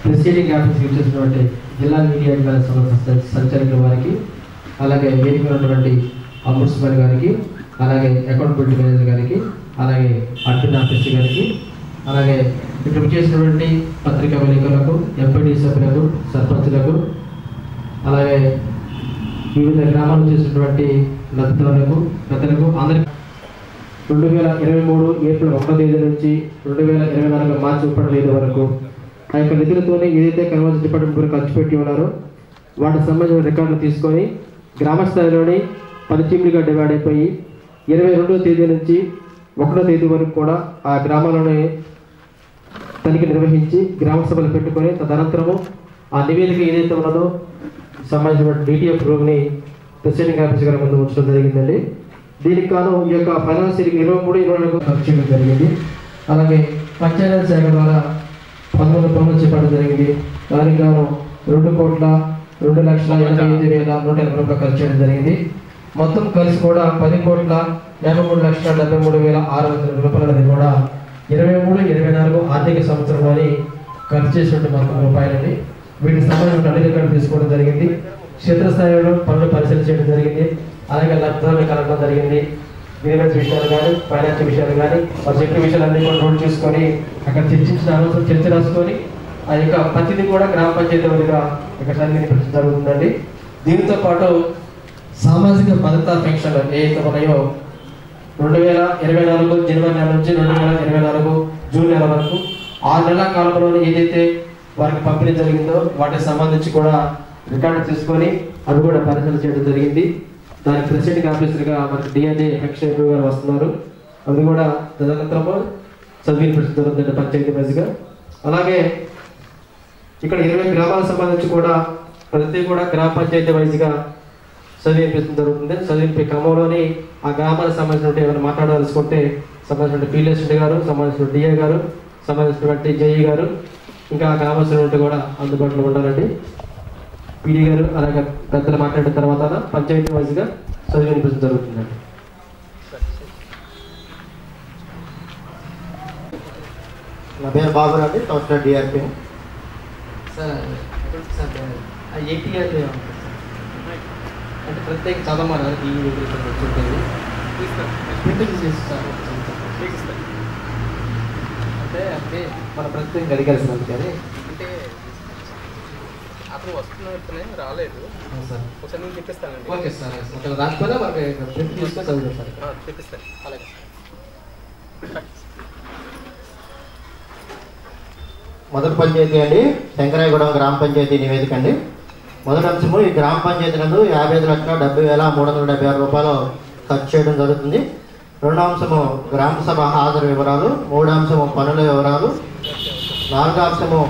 President ఆఫీస్కి వచ్చేసినటువంటి జిల్లా మీడియా సంచాలకుల వారికి, అలాగే వేదిక ఉన్నటువంటి మున్సిపల్ గారికి, అలాగే అకౌంటబిలిటీ మేనేజర్ గారికి, అలాగే అడ్మిన్ ఆఫీసర్ గారికి, అలాగే ఇక్కడ చేసినటువంటి పత్రికా విలేకరులకు, ఎంపీటీ సభ్యులకు, సర్పంచులకు, అలాగే వివిధ గ్రామాలు చేసినటువంటి లబ్ధిదారులకు, పెద్దలకు అందరికీ 2023 ఏప్రిల్ 1వ తేదీ నుంచి 2024 మార్చి 31 వరకు ఆ యొక్క నిధులతోనే ఏదైతే కన్వర్జన్ డిపార్ట్మెంట్ ఖర్చు పెట్టి ఉన్నారో వాటికి సంబంధించిన రికార్డులు తీసుకొని గ్రామ స్థాయిలోని 10 టీంలుగా డివైడ్ అయిపోయి 22వ తేదీ నుంచి 1వ తేదీ వరకు కూడా ఆ గ్రామాల్లోనే తనిఖీ నిర్వహించి గ్రామ సభలు పెట్టుకొని తదనంతరము ఆ నివేదిక ఏదైతే ఉన్నదో సంబంధించిన డిటిఎఫ్ రూమ్ని ప్రెసిడెంట్ ఆఫీసర్ గారి ముందు ఉంచడం జరిగిందండి. దీనికి కాను ఈ యొక్క ఫైనాన్స్ 23-24 ఖర్చు చేయడం జరిగింది. అలాగే పంచాయతీ శాఖ ద్వారా 11 పనులు చేపట్టడం జరిగింది. దానికి గాను 2,02,85,180 ఖర్చు చేయడం జరిగింది. మొత్తం కలిసి కూడా 10,53,73,600 రూపాయలు అనేది కూడా 23-24 ఆర్థిక సంవత్సరంలోని ఖర్చు చేసినట్టు మొత్తం రూపాయలని వీటికి సంబంధించిన అన్ని రికార్డు తీసుకోవడం జరిగింది. క్షేత్రస్థాయిలో పనులు పరిశీలన చేయడం జరిగింది. అలాగే లబ్ధాలను కలగడం జరిగింది. బిజినెస్ విషయాలు కానీ, ఫైనాన్షియల్ విషయాలు కానీ, సెక్యూరిటీ విషయాలన్నీ కూడా నోట్ చేసుకొని అక్కడ చర్చించిన అవసరం చర్చ రాసుకొని ఆ యొక్క ప్రతిదీ కూడా గ్రామ పంచాయతీ వారిగా ఇక్కడ సన్నిధించడం జరుగుతుందండి. దీంతో పాటు సామాజిక భద్రతా పెన్షన్లు ఏవైతే ఉన్నాయో 2024 జనవరి నెల నుంచి 2024 జూన్ నెల వరకు 6 నెలల కాలంలో ఏదైతే వారికి పంపిణీ జరిగిందో వాటికి సంబంధించి కూడా రికార్డు తీసుకొని అవి కూడా పరిశీలన చేయడం జరిగింది. దానికి ప్రెసిడెంట్ ఆఫీసర్గా మనకి డిఎన్ఏ ఎఫెక్షన్ గారు వస్తున్నారు. అది కూడా తదనంతరము చదివించడం పంచాయతీ వైజ్గా. అలాగే ఇక్కడ 20 గ్రామాలకు సంబంధించి కూడా ప్రతి కూడా గ్రామ పంచాయతీ వైజ్గా చదివించడం జరుగుతుంది. చదివింపే క్రమంలోని ఆ గ్రామాలకు సంబంధించిన ఏమైనా మాట్లాడాల్సుకుంటే సంబంధించిన పిఎస్డి గారు, సంబంధించిన డిఏ గారు, సంబంధించినటువంటి జేఈ గారు, ఇంకా ఆ గ్రామస్తులు కూడా అందుబాటులో ఉండాలండి. పీడీ గారు అలాగే పెద్దలు మాట్లాడిన తర్వాత పంచాయతీ వైజ్గా చదివి వినిపించడం జరుగుతుందండి. నా పేరు బాబు అండి, కౌన్సిలర్ డిఆర్పీ. సార్ ఏపీ అంటే ప్రత్యేక చదవమని అంటే అంటే మన ప్రత్యేకంగా అడిగాల్సినది కానీ అంటే అతను వస్తున్నట్టునే రాలేదు సార్. ఒకసారి నేను చెప్పిస్తానండి. ఓకే సార్, ఒకవేళ రాకపోతే మనకి ప్రింట్ తీసుకొని చదువుతాం సార్. చెప్పిస్తాను. అలాగే మొదటి పంచాయతీ అండి శంకరాయగూడెం గ్రామ పంచాయతీ నివేదిక అండి. మొదటి అంశము ఈ గ్రామ పంచాయతీ నందు 55,70,376 రూపాయలు ఖర్చు చేయడం జరుగుతుంది. రెండో అంశము గ్రామ సభ హాజరు వివరాలు, మూడో అంశము పనుల వివరాలు, నాలుగో అంశము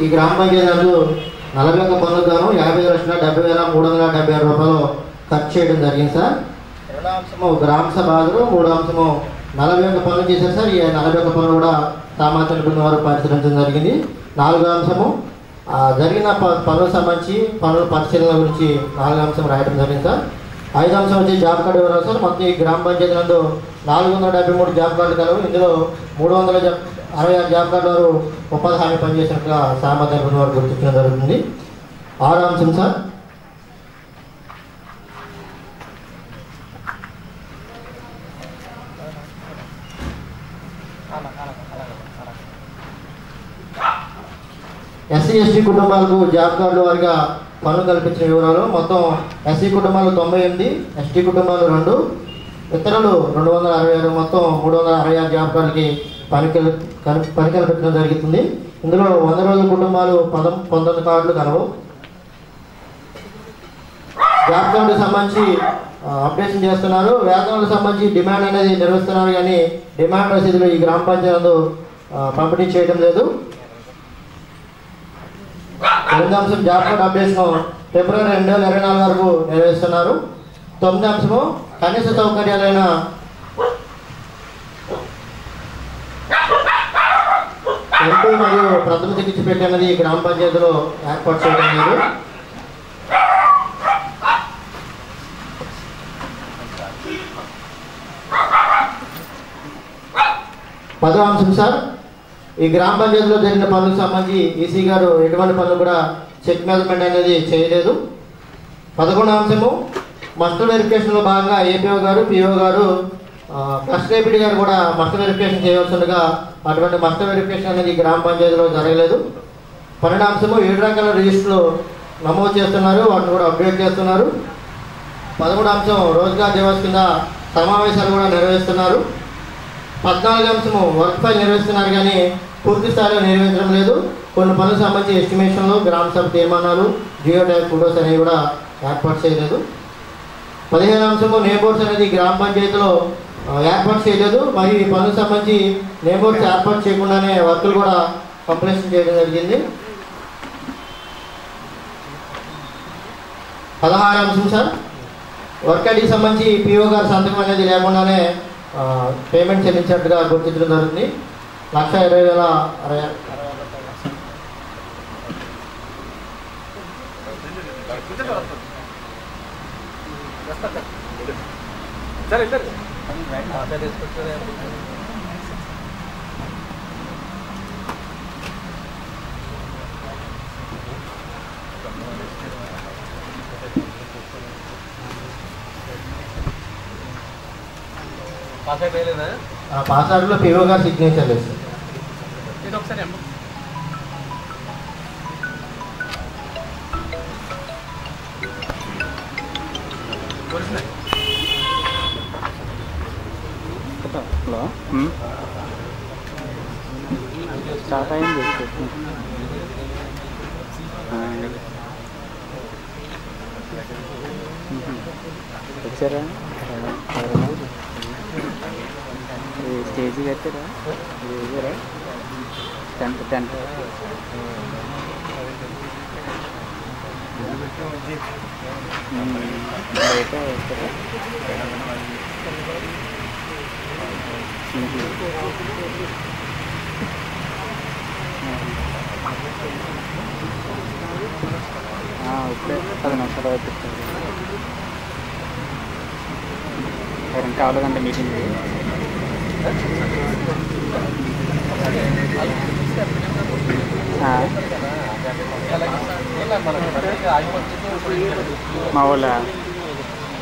ఈ గ్రామ పంచాయతీ నందు 41 పనులకు గాను 50,70,376 రూపాయలు ఖర్చు చేయడం జరిగింది సార్. రెండో అంశము గ్రామ సభ హాజరు, మూడో అంశము 41 పనులు చేశారు సార్. ఈ 41 పనులు కూడా సామాజిక నిపుణుల వారు పరిశీలించడం జరిగింది. నాలుగో అంశము జరిగిన పనులకు సంబంధించి పనుల పరిశీలన గురించి నాలుగో అంశం రాయడం జరిగింది సార్. ఐదో అంశం వచ్చి జాబ్ కార్డు వివరాలు సార్. మొత్తం ఈ గ్రామ పంచాయతీ నందు 473 జాబ్ కార్డులు కలవు. ఇందులో 366 జాబ్ కార్డు వారు ఉపాధి హామీ పనిచేసినట్టుగా సామాజిక నిపుణుల వారు గుర్తించడం జరుగుతుంది. ఆరో అంశం సార్ ఎస్సీ ఎస్టీ కుటుంబాలకు జాబ్ కార్డు వారిగా పనులు కల్పించిన వివరాలు. మొత్తం ఎస్సీ కుటుంబాలు 98, ఎస్టీ కుటుంబాలు 2, ఇతరులు 266, మొత్తం 366 జాబ్ కార్డులకి పని కల్పించడం జరుగుతుంది. ఇందులో 100 రోజుల కుటుంబాలు 19 కార్డులు కలవు. జాబ్ కార్డుకు సంబంధించి అప్డేషన్ చేస్తున్నారు. వేతనాలకు సంబంధించి డిమాండ్ అనేది నిర్వహిస్తున్నారు, కానీ డిమాండ్ రసీదులు ఈ గ్రామ పంచాయతీలో పంపిణీ చేయడం లేదు. 8వ అంశం జాబ్ కార్డు అప్డేషన్ ఫిబ్రవరి 2024 వరకు నిర్వహిస్తున్నారు. 9వ అంశము కనీస సౌకర్యాలైన ఎంపీ మరియు ప్రథమ చికిత్స పెట్టి అనేది గ్రామ పంచాయతీలో ఏర్పాటు చేయడం లేదు. పదో అంశం సార్, ఈ గ్రామ పంచాయతీలో జరిగిన పనులకు సంబంధించి ఈసీ గారు ఎటువంటి పనులు కూడా చెక్ మెజర్మెంట్ అనేది చేయలేదు. 11వ అంశము, మస్టర్ వెరిఫికేషన్లో భాగంగా ఏపీఓ గారు, పిఓ గారు, ఫస్ట్ ఏపీడీ గారు కూడా మస్టర్ వెరిఫికేషన్ చేయవలసిందిగా అటువంటి మస్టర్ వెరిఫికేషన్ అనేది గ్రామ పంచాయతీలో జరగలేదు. 12వ అంశము, 7 రకాల రిజిస్టర్లు నమోదు చేస్తున్నారు, వాటిని కూడా అప్డేట్ చేస్తున్నారు. 13వ అంశం, రోజ్గార్ దివస్ కింద సమావేశాలు కూడా నిర్వహిస్తున్నారు. 14వ అంశము, వర్క్ ఫైల్ నిర్వహిస్తున్నారు కానీ పూర్తి స్థాయిలో నిర్వహించడం లేదు. కొన్ని పనులకు సంబంధించి ఎస్టిమేషన్లు, గ్రామ సభ తీర్మానాలు, జియో ట్యాగ్ ఫోటోస్ అనేవి కూడా ఏర్పాటు చేయలేదు. 15వ అంశము, నేబోర్డ్స్ అనేది గ్రామ పంచాయతీలో ఏర్పాటు చేయలేదు. మరియు ఈ పనులకు సంబంధించి నేబోర్డ్స్ ఏర్పాటు చేయకుండానే వర్కులు కూడా కంప్లీషన్ చేయడం జరిగింది. 16వ అంశం సార్, వర్క్ ఐడికి సంబంధించి పిఓ గారి సంతకం అనేది లేకుండానే పేమెంట్ చెల్లించినట్టుగా గుర్తించడం జరుగుతుంది. 1,20,000 పాస్వర్డ్లో పిఓ గారు సిగ్నేచర్ లేదు సార్. ఇది ఒకసారి హలో స్టార్ట్ అయింది. వచ్చారా స్టేజ్ కట్టారా? వేసారా? టెంట్ బయట వేస్తారా? ఇప్పుడే 10 నిమిషాలు అవుతుంది. ఎవరికి కావాలంటే మీటింగ్ మా వాళ్ళ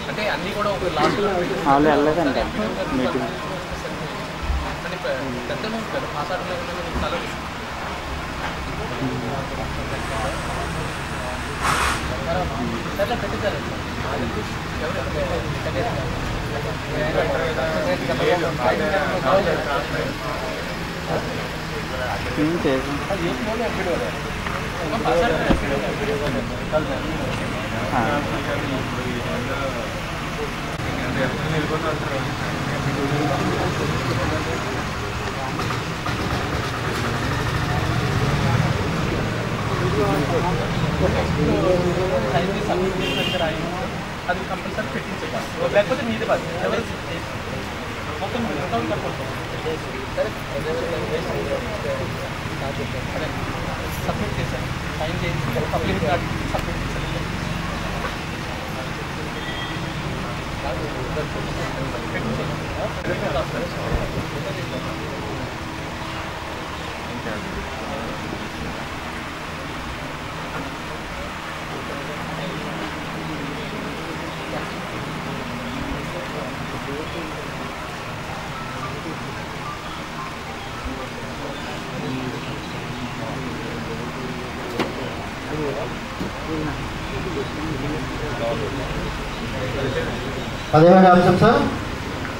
అంటే అన్ని కూడా ఒక లాస్ట్ వాళ్ళు వెళ్ళలేదంట మీటింగ్. పెద్ద పాస్వర్డ్ చాలా పెట్టించారు. సబ్మిట్ చేసినట్టు అది కంపల్సరీ పెట్టించాలి, లేకపోతే మీదే బాధ మొత్తం సబ్మిట్ చేశాను, సైన్ చేసి పబ్లిక్ కార్డు సబ్మిట్ చేశాను. పదిహేడు అంశం సార్,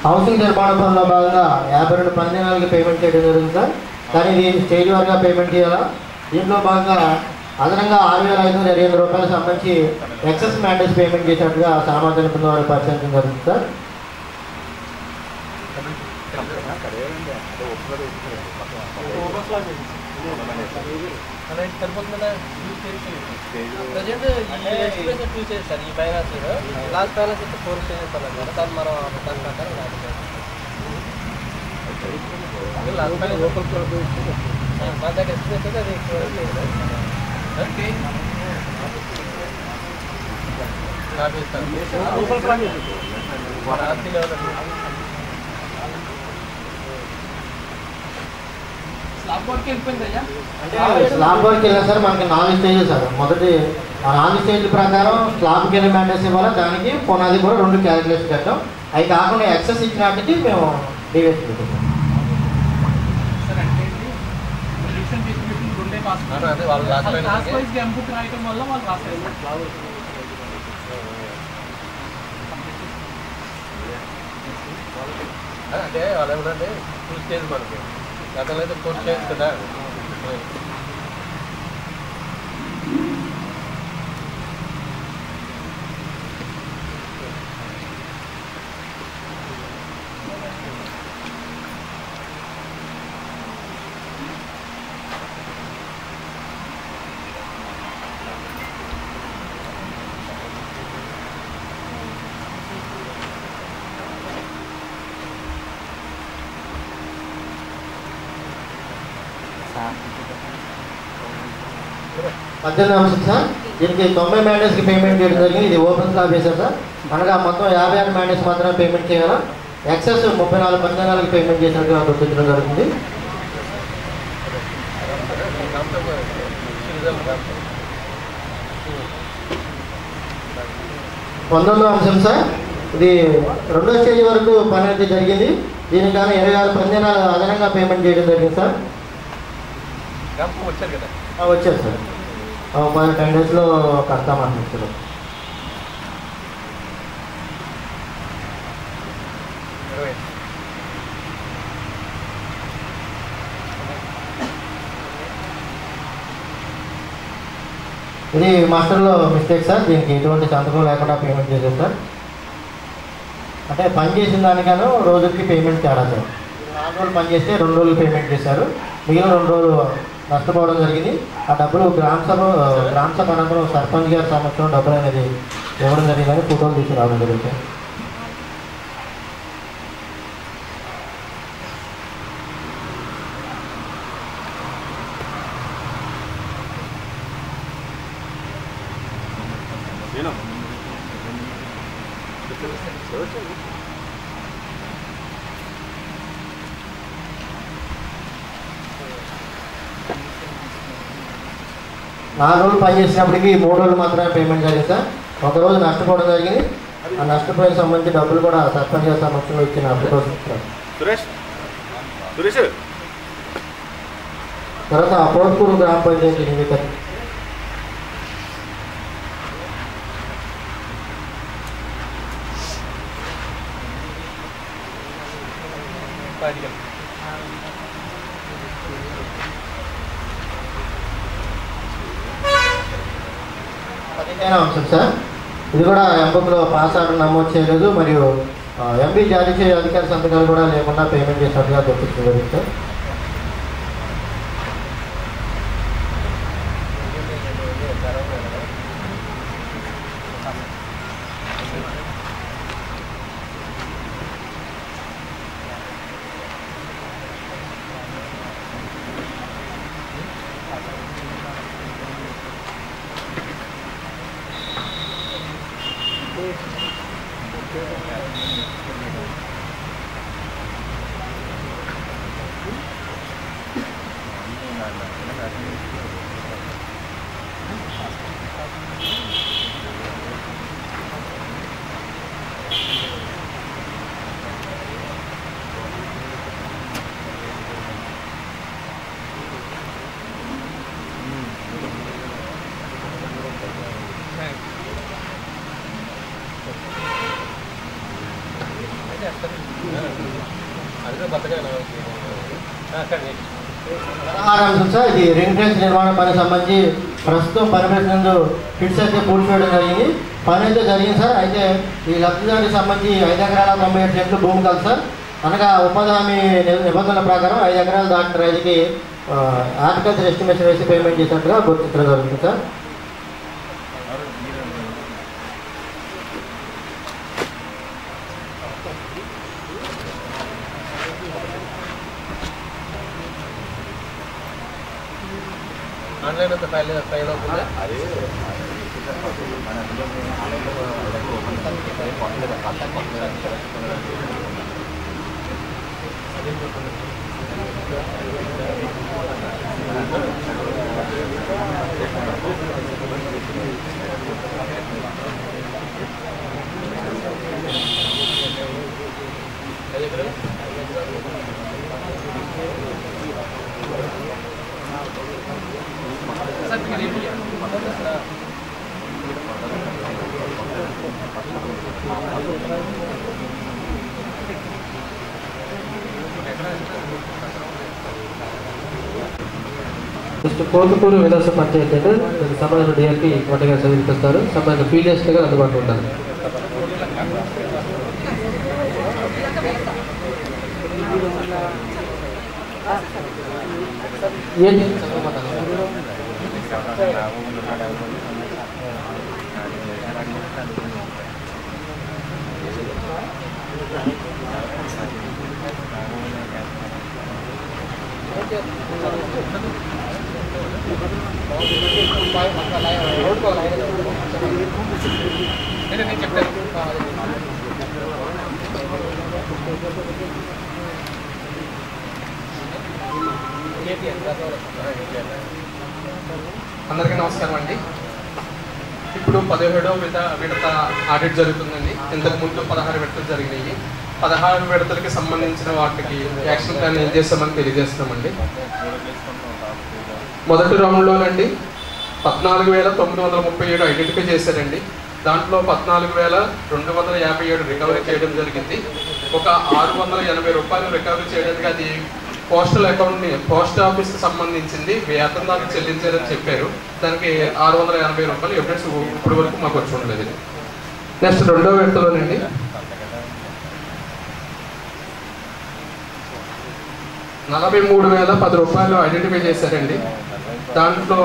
హౌసింగ్ నిర్మాణ పనుల్లో భాగంగా 52 పని పేమెంట్ చేయడం జరుగుతుంది సార్. కానీ ఇది స్టేజ్ వారిగా పేమెంట్ చేయాలా. దీంట్లో భాగంగా అదనంగా 6,528 రూపాయలకు సంబంధించి ఎక్సెస్ మ్యాండేజ్ పేమెంట్ చేసినట్టుగా సామాజిక పన్ను వారు పరిశీలించడం జరుగుతుంది sir. Present two stages sir. ఈ బ్యాలెన్స్ లాస్ట్ బ్యాలెన్స్ అయితే 4 స్టేజెస్ అన్నారు సార్. మనం దాని ప్రకారం లాస్ట్ బ్యాలెన్స్ మన దగ్గర ఎక్స్ప్రెస్ అయితే అది స్లాబ్ వర్క్ వెళ్ళాం సార్. మనకి 4 స్టేజ్లు సార్. మొదటి 4 స్టేజ్ల ప్రకారం స్లాబ్కి వెళ్ళి మ్యాండేస్ ఇవ్వాలి. దానికి పునాది కూడా 2 క్యాలిక్యులేషన్ కట్టాం. అవి కాకుండా ఎక్సెస్ ఇచ్చినట్టుకి మేము డివేస్ పెట్టాం. అంటే వాళ్ళు ఏమంటే 2 స్టేజ్ మనకి గతంలో అయితే 4 స్టేజ్ కదా. అంశం సార్. దీనికి 90 మ్యాండేస్కి పేమెంట్ చేయడం జరిగింది. ఇది ఓపెన్ స్లాబ్ వేశారు సార్. అనగా మొత్తం 56 మ్యాండేస్ మాత్రమే పేమెంట్ చేయాలా. ఎక్సెస్ 34 14 పేమెంట్ చేసినట్టుగా గుర్తించడం జరుగుతుంది. 19వ అంశం సార్. ఇది 2వ స్టేజ్ వరకు పని అయితే జరిగింది. దీనికన్నా 26 పంజనాలు అదనంగా పేమెంట్ చేయడం జరిగింది సార్. వచ్చారు సార్. 10 డేస్లో కడతామంటున్నారు. ఇది మాస్టర్లో మిస్టేక్ సార్. దీనికి ఎటువంటి సంతకం లేకుండా పేమెంట్ చేశారు సార్. అంటే పని చేసిన దానికను రోజుకి పేమెంట్ తేడా సార్. 4 రోజులు పని చేస్తే 2 రోజులు పేమెంట్ చేశారు. మిగిలిన 2 రోజులు నష్టపోవడం జరిగింది. ఆ డబ్బులు గ్రామ సభ అనంతరం సర్పంచ్ గారి సమక్షంలో డబ్బులు అనేది ఇవ్వడం జరిగిందని ఫోటోలు తీసుకురావడం జరుగుతుంది. నాలుగు రోజులు పని చేసినప్పటికీ 3 రోజులు మాత్రమే పేమెంట్ జరిగింది సార్. 1 రోజు నష్టపోవడం జరిగింది. ఆ నష్టపోయిన సంబంధించి డబ్బులు కూడా సర్పంచ్ గారి సమక్షంలో ఇచ్చిన అప్లికేషన్ తర్వాత అపోర్కూరు గ్రామ పంచాయతీ నివేదిక అంశం సార్. ఇది కూడా ఎంబుక్లో పాస్ ఆర్డర్ నమోదు చేయలేదు మరియు ఎంబీ జారీ చేయ అధికారి సంతకాలు కూడా లేకుండా పేమెంట్ చేసినట్టుగా గుర్తించలేదు సార్. సార్ ఇది రింగ్ ట్రెన్స్ నిర్మాణ పని సంబంధించి ప్రస్తుతం పని ఫిట్స్ అయితే పూర్తి చేయడం జరిగింది. పని అయితే జరిగింది సార్. అయితే ఈ లబ్ధిదారునికి సంబంధించి 5 ఎకరాల 97 సెంట్లు భూమి కాదు సార్. అనగా ఉపాధి హామీ నిబంధనల ప్రకారం 5 ఎకరాలు దాటిన రైతుకి ఆర్టికల్చర్ ఎస్టిమేషన్ వేసి పేమెంట్ చేసినట్టుగా గుర్తించడం జరుగుతుంది సార్. ఆన్లైన్ అంతా ఫైల్ అవుతుందా? నెక్స్ట్ కోతుకూరు విలాస పంచాయతీ అంటే సంబంధించిన డిఆర్పి కోటగా చదివిస్తారు. సంబంధించిన పీడిఎస్ దగ్గర అందుబాటులో ఉంటారు. ఏంటి నేను చెప్తాను. అందరికీ నమస్కారం అండి. ఇప్పుడు 17వ విడత ఆడిట్ జరుగుతుందండి. ఇంతకు ముందు 16 విడతలు జరిగినాయి. 16 విడతలకి సంబంధించిన వాటికి యాక్షన్ ప్లాన్ ఏం చేస్తామని తెలియజేస్తామండి. మొదటి రౌండ్లోనండి 14,937 ఐడెంటిఫై చేశారండి. దాంట్లో 14,257 రికవరీ చేయడం జరిగింది. ఒక 680 రూపాయలు రికవరీ చేయడానికి అది పోస్టల్ అకౌంట్ని పోస్ట్ ఆఫీస్కి సంబంధించింది వేతనానికి చెల్లించారని చెప్పారు. దానికి 680 రూపాయలు ఎవిడెన్స్ ఇప్పటి వరకు మాకు వచ్చి ఉండలేదు. నెక్స్ట్ రెండో విడతలోనండి 43,010 రూపాయలు ఐడెంటిఫై చేశారండి. దాంట్లో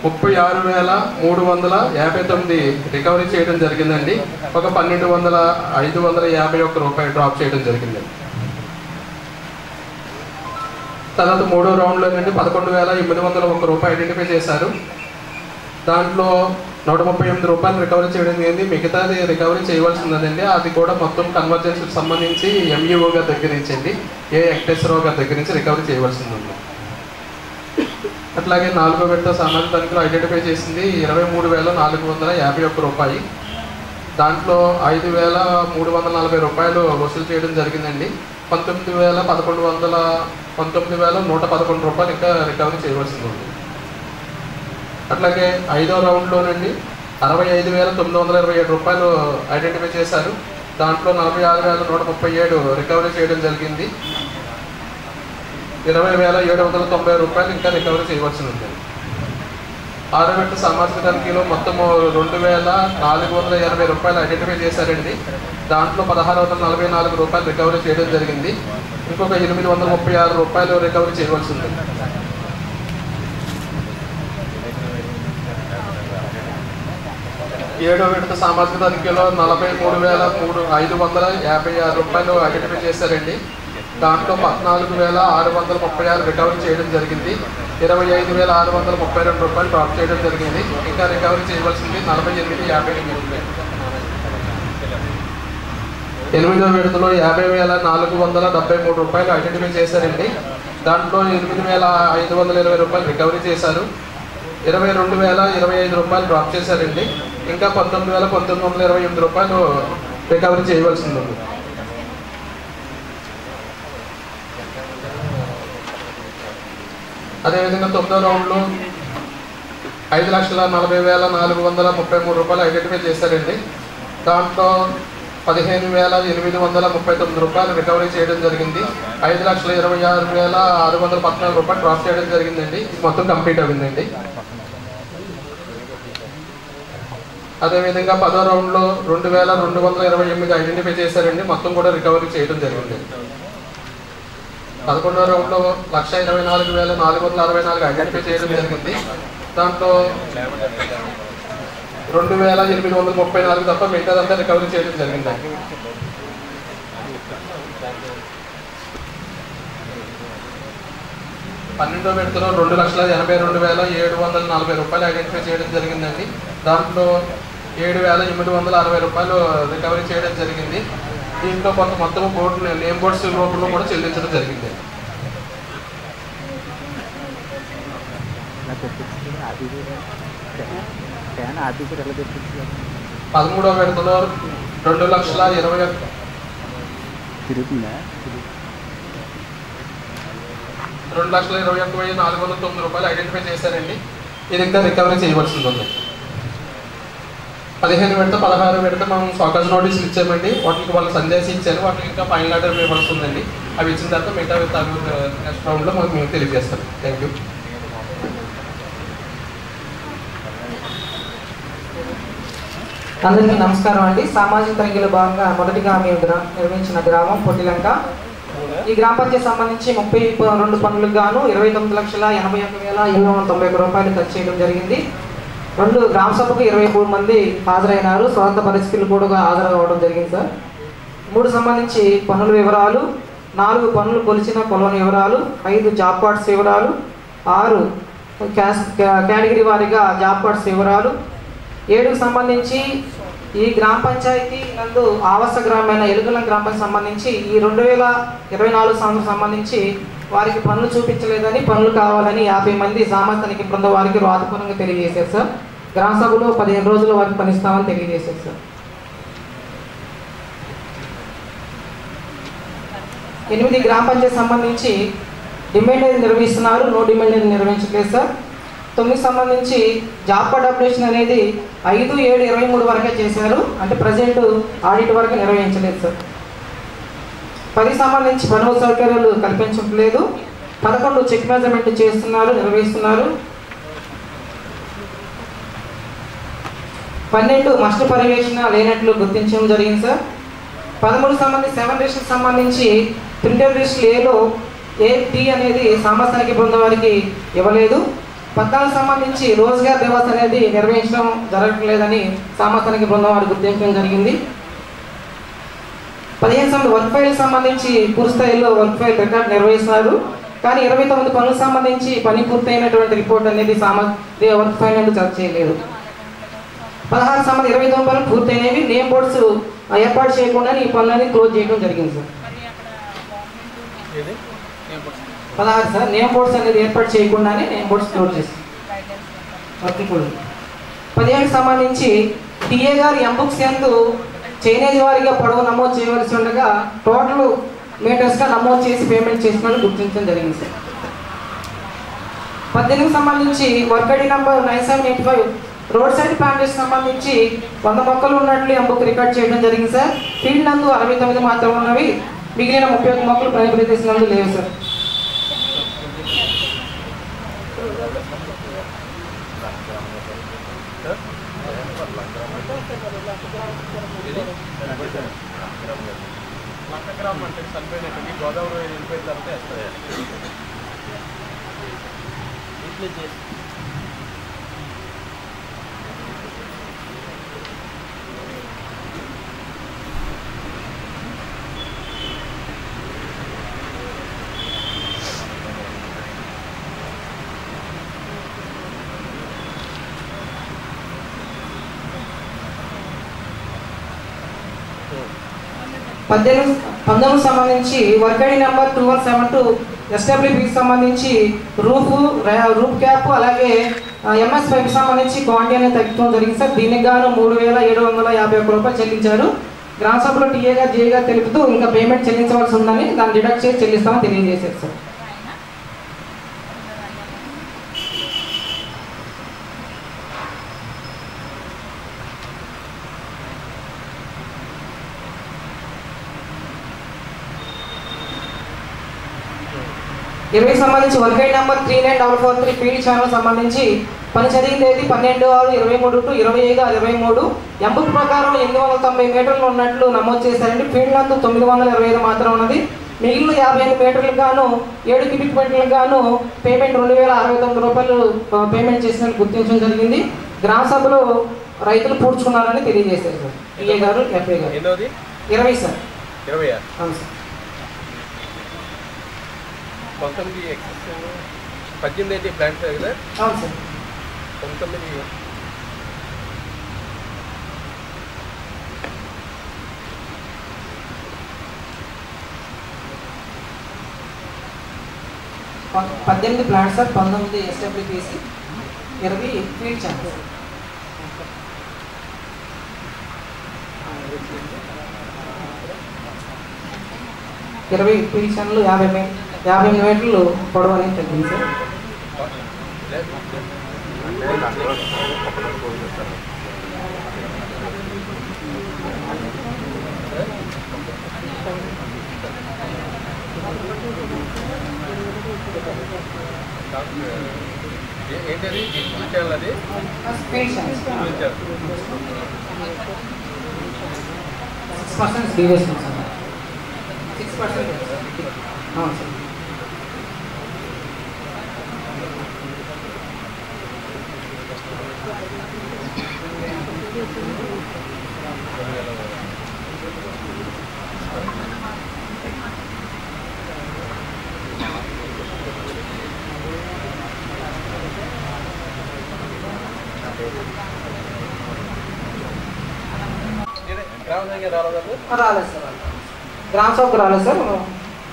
36,359 రికవరీ చేయడం జరిగిందండి. ఒక 12,551 రూపాయలు డ్రాప్ చేయడం జరిగిందండి. తర్వాత మూడో రౌండ్లోనండి 11,801 రూపాయలు ఐడెంటిఫై చేశారు. దాంట్లో 138 రూపాయలు రికవరీ చేయడం జరిగింది. మిగతాది రికవరీ చేయవలసిందండి. అది కూడా మొత్తం కన్వర్జెన్స్కి సంబంధించి ఎంఈఓ గారి దగ్గర నుంచి ఏ వెంకటేశ్వరరావు గారి దగ్గర నుంచి రికవరీ చేయవలసిందండి. అట్లాగే నాలుగో విడత సామాజిక తనిఖీలో ఐడెంటిఫై చేసింది 23,451 రూపాయలు. దాంట్లో 5,340 రూపాయలు వసూలు చేయడం జరిగిందండి. 19,111 రూపాయలు ఇంకా రికవరీ చేయవలసింది ఉంది. అట్లాగే ఐదో రౌండ్లోనండి 65,927 రూపాయలు ఐడెంటిఫై చేశారు. దాంట్లో 46,137 రికవరీ చేయడం జరిగింది. 20,790 రూపాయలు ఇంకా రికవరీ చేయవలసి ఉంది. ఆరో విడత సామాజిక తనిఖీలో మొత్తం 2,480 రూపాయలు ఐడెంటిఫై చేశారండి. దాంట్లో 1,644 రూపాయలు రికవరీ చేయడం జరిగింది. ఇంకొక 836 రూపాయలు రికవరీ చేయవలసి ఉంది. ఏడో విడత సామాజిక తనిఖీలో 43,556 రూపాయలు ఐడెంటిఫై చేశారండి. దాంట్లో 14,636 రికవరీ చేయడం జరిగింది. 25,632 రూపాయలు డ్రాప్ చేయడం జరిగింది. ఇంకా రికవరీ చేయవలసింది 48,58 రూపాయలు. ఎనిమిదో విడతలో 50,473 రూపాయలు ఐడెంటిఫై చేశారండి. దాంట్లో 8,520 రూపాయలు రికవరీ చేశారు. 22,025 రూపాయలు డ్రాప్ చేశారండి. ఇంకా 19,928 రూపాయలు రికవరీ చేయవలసింది ఉంది. అదేవిధంగా 9వ రౌండ్లో 5,40,433 రూపాయలు ఐడెంటిఫై చేశారండి. దాంట్లో 15,839 రూపాయలు రికవరీ చేయడం జరిగింది. 5,26,614 రూపాయలు డ్రాప్ చేయడం జరిగిందండి. మొత్తం కంప్లీట్ అయిందండి. అదేవిధంగా 10వ రౌండ్లో 2,228 ఐడెంటిఫై చేశారండి. మొత్తం కూడా రికవరీ చేయడం జరిగింది. 11వ రౌండ్లో 1,24,464 ఐడెంటిఫై చేయడం జరిగింది. దాంట్లో 2,834 తప్ప మిగతాదంతా రికవరీ చేయడం జరిగిందండి. 12వ విడతలో 2,82,740 రూపాయలు ఐడెంటిఫై చేయడం జరిగిందండి. దాంట్లో 7,860 రూపాయలు రికవరీ చేయడం జరిగింది. దీంట్లో కొంత మొత్తం నేమ్ బోర్డ్స్ రూపంలో కూడా చెల్లించడం జరిగింది. 13వ విడతలో 2,21,409 రూపాయలు ఐడెంటిఫై చేశారండి. ఇది ఇంకా రికవరీ చేయవలసింది ఉంది. 15 విడత 16 విడత మనం ఫోకస్ నోటీసులు ఇచ్చామండి. వాటికి వాళ్ళు సందేశం ఇచ్చారు. వాటికి ఇంకా ఫైనల్ ఆర్డర్ ఇవ్వాల్సి ఉందండి. అవి ఇచ్చిన తర్వాత మిగతా నెక్స్ట్ రౌండ్లో మాకు మేము తెలియజేస్తాం. Thank you. అందరికీ నమస్కారం అండి. సామాజిక తనిఖీలో భాగంగా మొదటిగా మేము నిర్వహించిన గ్రామం పొట్టిలంక. ఈ గ్రామ పంచాయతీ సంబంధించి 32 పనులకు గాను 29,81,790 రూపాయలు ఖర్చు చేయడం జరిగింది. 2 గ్రామ సభకు 23 మంది హాజరైనారు. స్వార్థ పరిస్థితులు కూడా హాజరవడం జరిగింది సార్. 3 సంబంధించి పనుల వివరాలు, 4 పనులు కొలిచిన కొలవని వివరాలు, 5 జాబ్ కార్డ్స్ వివరాలు, 6 కేటగిరీ వారీగా జాబ్ కార్డ్స్ వివరాలు, 7 సంబంధించి ఈ గ్రామ పంచాయతీ నందు ఆవాస గ్రామమైన ఎలుగులం గ్రామ పంచాయతీ సంబంధించి ఈ 2024 సంవత్సరం సంబంధించి వారికి పనులు చూపించలేదని, పనులు కావాలని 50 మంది సామాజిక తనిఖీ బృందం వారికి రాతపూర్వకంగా తెలియజేశారు సార్. గ్రామ సభలో 15 రోజుల వారికి పనిస్తామని తెలియజేశారు సార్. 8 గ్రామ పంచాయతీ సంబంధించి డిమాండ్ అనేది నిర్వహిస్తున్నారు, నో డిమాండ్ అనేది నిర్వహించలేదు సార్. 9 సంబంధించి జాబ్ కార్డ్ అప్డేషన్ అనేది 5/7/23 వరకే చేశారు. అంటే ప్రజెంట్ ఆడిట్ వరకు నిర్వహించలేదు సార్. 10 సంబంధించి పనుల సౌకర్యాలు కల్పించట్లేదు. 11 చెక్ మెజర్మెంట్ చేస్తున్నారు, నిర్వహిస్తున్నారు. 12 మస్ట్ పర్యవేక్షణ లేనట్లు గుర్తించడం జరిగింది సార్. 13 సంబంధించి 7 రిజిస్టర్ సంబంధించి ప్రింటెడ్ రిజిస్టర్ ఏలో A-T అనేది సామాజిక తనిఖీ బృందం వారికి ఇవ్వలేదు. 14 సంబంధించి రోజ్గార్ దివాస్ అనేది నిర్వహించడం జరగట్లేదని సామాజిక తనిఖీ బృందం వారు గుర్తించడం జరిగింది. 15 సంబంధించి వర్క్ ఫైల్ సంబంధించి పూర్తి స్థాయిలో వర్క్ ఫైల్ రికార్డ్ నిర్వహిస్తున్నారు. కానీ 29 పనులకు సంబంధించి పని పూర్తయినటువంటి రిపోర్ట్ అనేది సామాజిక వర్క్ ఫైల్ అనేది జత చేయలేదు. 16 సంబంధించి 29 పనులు పూర్తయినవి. నేమ్ బోర్డ్స్ ఏర్పాటు చేయకుండా ఈ పనులని క్లోజ్ చేయడం జరిగింది సార్. 16 సార్ నేమ్ బోర్డ్స్ అనేది ఏర్పాటు చేయకుండానే నేమ్ బోర్డ్స్ క్లోజ్ చేస్తాం. 17 సంబంధించి టీఏ గారు ఎంబుక్స్ ఎందు చైనేజ్ వారిగా పొడవు నమోదు చేయవలసి ఉండగా టోటల్ మీటర్స్గా నమోదు చేసి పేమెంట్ చేసినట్టు గుర్తించడం జరిగింది సార్. 18 సంబంధించి work ID number 9785 road side plantation సంబంధించి 100 మొక్కలు ఉన్నట్లు ఎంబుక్ రికార్డ్ చేయడం జరిగింది సార్. ఫీల్డ్ నందు 69 మాత్రం ఉన్నవి, మిగిలిన 31 మొక్కలు ప్రదేశం నందు లేవు సార్. గోదావరి వెళ్ళిపోయిన తర్వాత వేస్తారు. పంతొమ్మిది సంబంధించి వర్క్ ఐడి నెంబర్ 2172 ఎస్డబ్ల్యూపీకి సంబంధించి రూఫ్ క్యాప్ అలాగే ఎంఎస్ పైకి సంబంధించి క్వాంటిటీ అనేది తగ్గించడం జరిగింది సార్. దీనికి గాను 3,751 రూపాయలు చెల్లించారు. గ్రామ సభలో టీఏ గారు జే గారు తెలుపుతూ ఇంకా పేమెంట్ చెల్లించవలసి ఉందని దాన్ని డిడక్ట్ చేసి చెల్లిస్తామని తెలియజేశారు సార్. ఇరవై సంబంధించి work ID number 394443 field channel సంబంధించి పని చదివిన తేదీ 12/6/23 టు 25/23 ఎంబుక్ ప్రకారం 890 మీటర్లు ఉన్నట్లు నమోదు చేశారండి. ఫీల్డ్ నందు 925 మాత్రం ఉన్నది. మిగిలిన 55 మీటర్లకు గాను 7 క్యూబిక్ మీటర్లకు గాను పేమెంట్ 2,069 రూపాయలు పేమెంట్ చేసినట్టు గుర్తించడం జరిగింది. గ్రామ సభలో రైతులు పూడ్చుకున్నారని తెలియజేశారు సార్ టీఏ గారు ఎఫ్ఏ గారు. 20 సార్. 20 అవును సార్. కొంతమంది ఎక్సెస్ 18 ఏంటి ప్లాంట్స్ కదా? అవును sir. 19 18 plants sir, 19 SWPC, 20 field channels. ఇరవై ఫీల్డ్ ఛానల్ 50 మీటర్లు పొడవు అనేది తగ్గింది సార్. ఏంటది చూపించాలి అది ఫీల్డ్ ఛానల్స్ చూపించాలి. 6% డీవియేషన్ సార్. 6%. అవును సార్. రాలేదు సార్. గ్రామ సభకు రాలేదు సార్,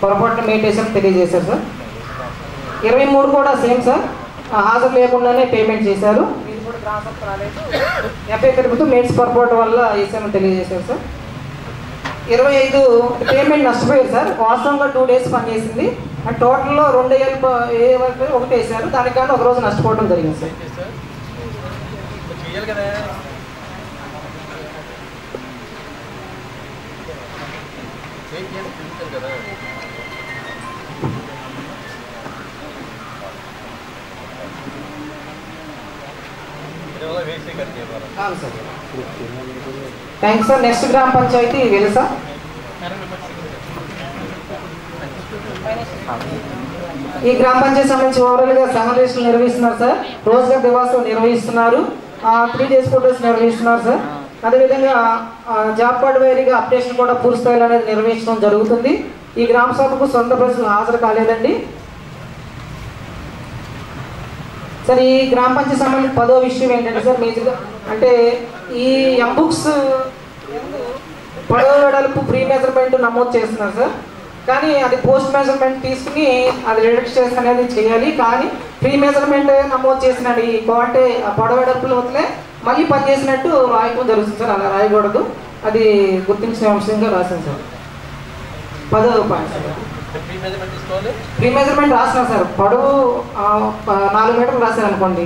పొరపాటున మెయింటేషన్ తెలియజేశారు సార్. 23 కూడా సేమ్ సార్, హాజరు లేకుండానే పేమెంట్ చేశారు. ఇది కూడా గ్రామ సభకు రాలేదు. ఎఫ్ఐ తెలుపుతూ మెయిన్స్ పొరపాటు వల్ల వేసామని తెలియజేశారు సార్. 25 పేమెంట్ నష్టపోయారు సార్. వాస్తవంగా 2 days పనిచేసింది. అండ్ టోటల్లో 2 ఏళ్ళు ఒకటి వేసారు. దానికి కానీ ఒక రోజు నష్టపోవడం జరిగింది సార్. చేయాలి కదా. కదా థ్యాంక్స్ సార్. నెక్స్ట్ గ్రామ పంచాయతీ వెలుసా. ఈ గ్రామ పంచాయతీ సంబంధించి ఓవరాల్గా సమావేశాలు నిర్వహిస్తున్నారు సార్. రోజుగార్ దివాసం నిర్వహిస్తున్నారు. 3 days ఫోటోస్ నిర్వహిస్తున్నారు సార్. అదేవిధంగా జాబ్ కార్డు వేరీగా అప్డేషన్ కూడా పూర్తి స్థాయిలో అనేది నిర్వహించడం జరుగుతుంది. ఈ గ్రామ సభకు సొంత ప్రజలు హాజరు కాలేదండి సార్. ఈ గ్రామ పంచాయతీ సంబంధించి 10వ విషయం ఏంటంటే సార్, మేజర్గా అంటే ఈ ఎంబుక్స్ పొడవు వెడల్పు ప్రీ మెజర్మెంట్ నమోదు చేస్తున్నారు సార్. కానీ అది పోస్ట్ మెజర్మెంట్ తీసుకుని అది రిడక్షన్ అనేది చేయాలి. కానీ ప్రీ మెజర్మెంట్ నమోదు చేసినది అంటే పొడవు వెడల్పులో వదిలే మళ్ళీ పనిచేసినట్టు రాయటం జరుగుతుంది సార్. అలా రాయకూడదు, అది గుర్తించిన అంశంగా రాశాను సార్. 10వ పాయింట్ సార్, ప్రీ మెజర్మెంట్ రాసినా సార్. పొడవు 4 మీటర్లు రాశాను అనుకోండి,